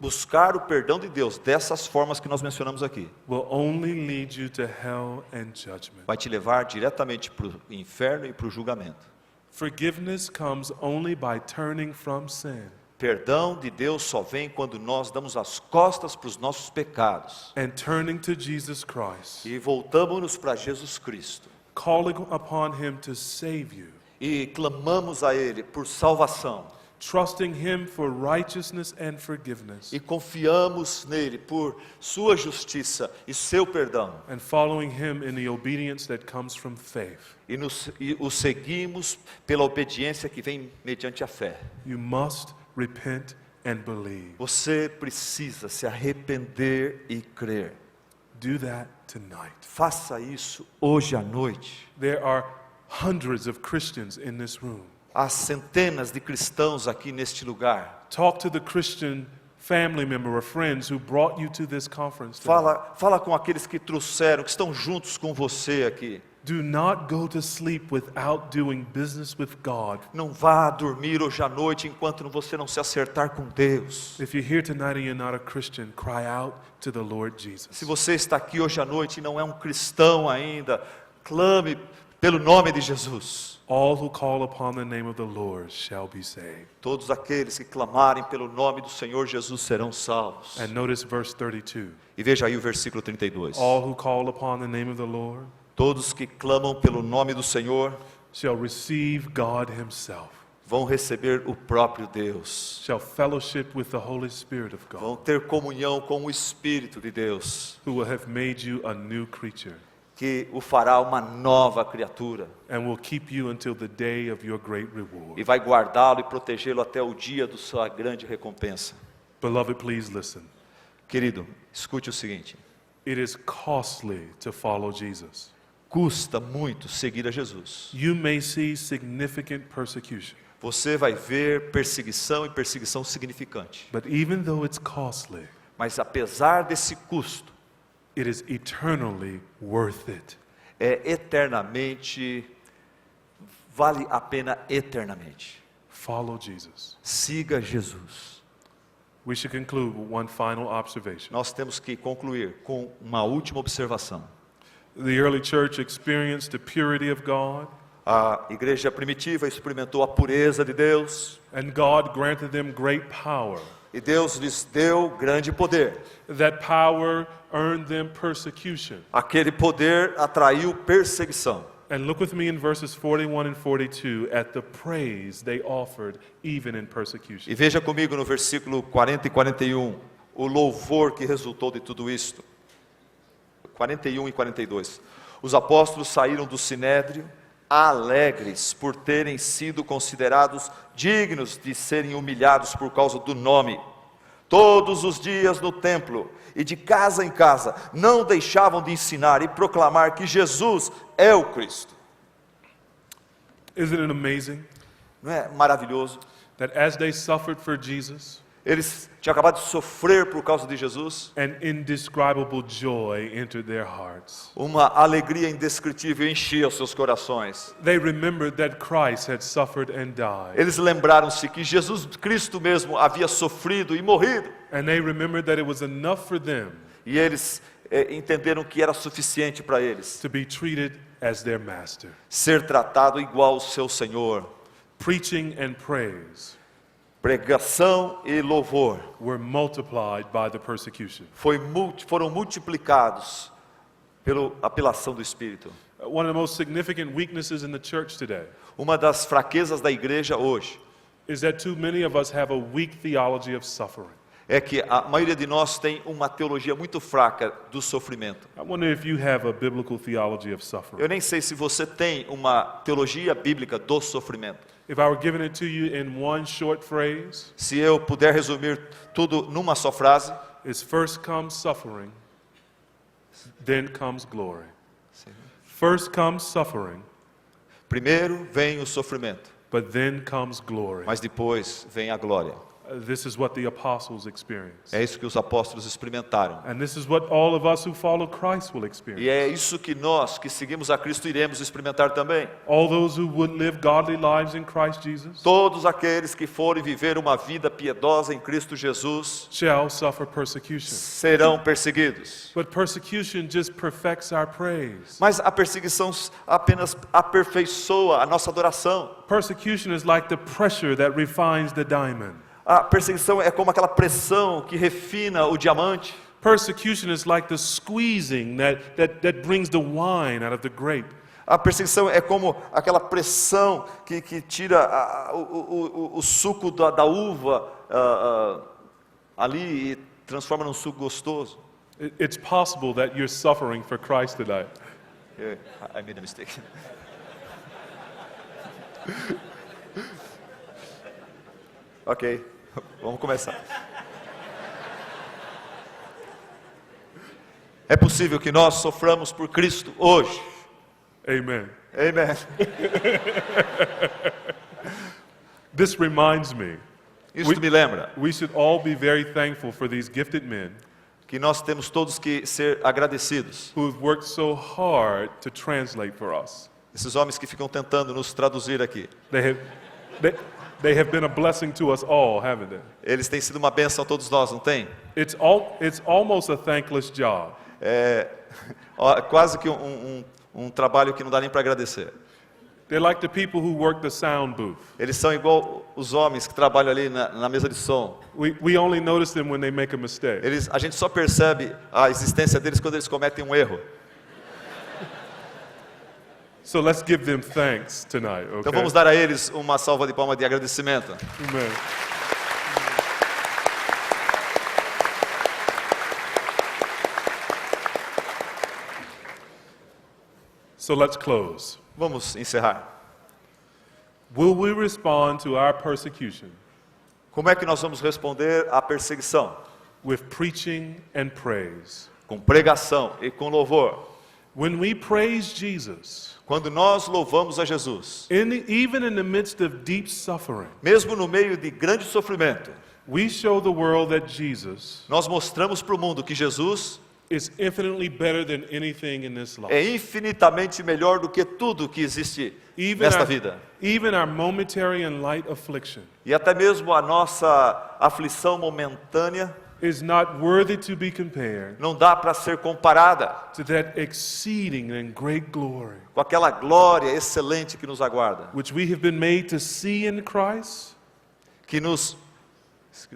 buscar o perdão de Deus dessas formas que nós mencionamos aqui, will only lead you to hell and judgment. vai te levar diretamente para o inferno e para o julgamento. Forgiveness comes only by turning from sin Perdão de Deus só vem quando nós damos as costas para os nossos pecados and turning to Jesus Christ, e voltamos para Jesus Cristo calling upon Him to save you, e clamamos a Ele por salvação trusting Him for righteousness and forgiveness, e confiamos nele por sua justiça e seu perdão and following Him in the obedience that comes from faith. e o seguimos pela obediência que vem mediante a fé. You must repent and believe. Você precisa se arrepender e crer. Do that tonight. Faça isso hoje à noite. There are hundreds of Christians in this room. Há centenas de cristãos aqui neste lugar. Talk to the Christian family member or friends who brought you to this conference today. Fala com aqueles que trouxeram, que estão juntos com você aqui. Do not go to sleep without doing business with God. Não vá dormir hoje à noite enquanto você não se acertar com Deus. If you're here tonight and you're not a Christian, cry out to the Lord Jesus. Se você está aqui hoje à noite e não é um cristão ainda, clame pelo nome de Jesus. All who call upon the name of the Lord shall be saved. Todos aqueles que clamarem pelo nome do Senhor Jesus serão salvos. And notice verse 32. E veja aí o versículo 32. All who call upon the name of the Lord Todos que clamam pelo nome do Senhor shall receive God himself, vão receber o próprio Deus. shall fellowship with the Holy Spirit of God, Vão ter comunhão com o Espírito de Deus, who will have made you a new creature que o fará uma nova criatura and will keep you until the day of your great reward. e vai guardá-lo e protegê-lo até o dia da sua grande recompensa. Beloved, please listen. Querido, escute o seguinte: It is costly to follow Jesus. custa muito seguir a Jesus. You may see significant persecution, Você vai ver perseguição e perseguição significante. but even though it's costly, Mas apesar desse custo, it is eternally worth it. é eternamente, vale a pena eternamente. Follow Jesus. Siga Jesus. We should conclude with one final observation. Nós temos que concluir com uma última observação. The early church experienced the purity of God, A igreja primitiva experimentou a pureza de Deus and God granted them great power. e Deus lhes deu grande poder. That power earned them persecution. Aquele poder atraiu perseguição. And look with me in verses 41 and 42 at the praise they offered even in persecution. E veja comigo no versículo 40 e 41, o louvor que resultou de tudo isto. 41 e 42. Os apóstolos saíram do sinédrio alegres por terem sido considerados dignos de serem humilhados por causa do nome. Todos os dias no templo e de casa em casa não deixavam de ensinar e proclamar que Jesus é o Cristo. Isn't it amazing Não é maravilhoso? that as they suffered for Jesus, Eles tinham acabado de sofrer por causa de Jesus. an indescribable joy entered their hearts. Uma alegria indescritível enchia os seus corações. They remembered that Christ had suffered and died. Eles lembraram-se que Jesus Cristo mesmo havia sofrido e morrido. And they remembered that it was enough for them E eles entenderam que era suficiente para eles to be treated as their master. ser tratado igual ao seu Senhor. Preaching and praise Pregação e louvor were multiplied by the persecution. foram multiplicados pela apelação do Espírito. One of the most significant weaknesses in the church today Uma das fraquezas da igreja hoje is that too many of us have a weak theology of suffering. é que a maioria de nós tem uma teologia muito fraca do sofrimento. I wonder if you have a biblical theology of suffering. Eu nem sei se você tem uma teologia bíblica do sofrimento. If I were giving it to you in one short phrase, Se eu puder resumir tudo numa só frase, it's first comes suffering, then comes glory. First comes suffering, primeiro vem o sofrimento, but then comes glory. mas depois vem a glória. This is what the apostles experienced. É isso que os apóstolos experimentaram. And this is what all of us who follow Christ will E experience. é isso que nós, que seguimos a Cristo, iremos experimentar também. All those who would live godly lives in Christ Jesus Todos aqueles que forem viver uma vida piedosa em Cristo Jesus shall suffer persecution. serão perseguidos. But persecution just perfects our praise. Mas a perseguição apenas aperfeiçoa a nossa adoração. Persecution is like the pressure that refines the diamond. A perseguição é como aquela pressão que refina o diamante. Persecution is like the squeezing that brings the wine out of the grape. A perseguição é como aquela pressão que tira o suco da uva ali e transforma num suco gostoso. It's possible that you're suffering for Christ tonight. I made a mistake. Ok, vamos começar. É possível que nós soframos por Cristo hoje. Amen. Amen. This reminds me, Isso me lembra we should all be very thankful for these gifted men que nós temos todos que ser agradecidos. who have worked so hard to translate for us. Esses homens que ficam tentando nos traduzir aqui. They have been a blessing to us all, haven't they? Eles têm sido uma bênção a todos nós, não tem? It's almost a thankless job. É quase que um trabalho que não dá nem para agradecer. They're like the people who work the sound booth. Eles são igual os homens que trabalham ali na mesa de som. We only notice them when they make a mistake. A gente só percebe a existência deles quando eles cometem um erro. So let's give them thanks tonight, okay? Então vamos dar a eles uma salva de palmas de agradecimento. Amen. So let's close. Vamos encerrar. Will we respond to our persecution Como é que nós vamos responder à perseguição? with preaching and praise? Com pregação e com louvor. When we praise Jesus, Quando nós louvamos a Jesus, even in the midst of deep suffering, mesmo no meio de grande sofrimento, we show the world that Jesus nós mostramos para o mundo que Jesus is infinitely better than anything in this life. é infinitamente melhor do que tudo que existe nesta vida. Even our momentary and light affliction E até mesmo a nossa aflição momentânea is not worthy to be compared não dá para ser comparada to that exceeding and great glory com aquela glória excelente que nos aguarda, which we have been made to see in Christ, que nos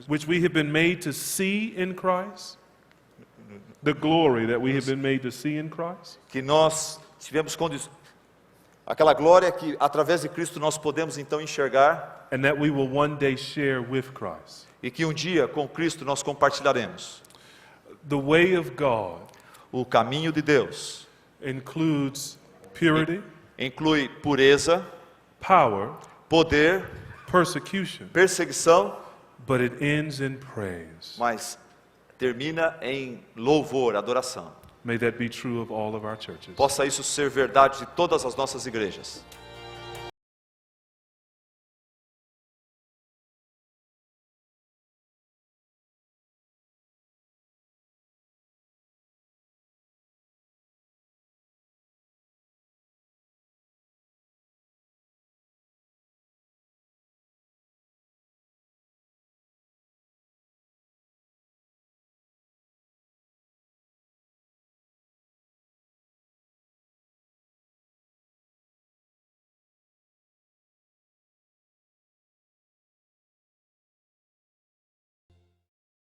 which we have been made to see in Christ, the glory that we have been made to see in Christ. que nós tivemos condições, aquela glória que através de Cristo nós podemos então enxergar And that we will one day share with Christ. e que um dia com Cristo nós compartilharemos. The way of God O caminho de Deus includes purity, inclui pureza, power, poder, persecution, perseguição, but it ends in praise. mas termina em louvor, adoração. May that be true of all of our churches. Possa isso ser verdade de todas as nossas igrejas.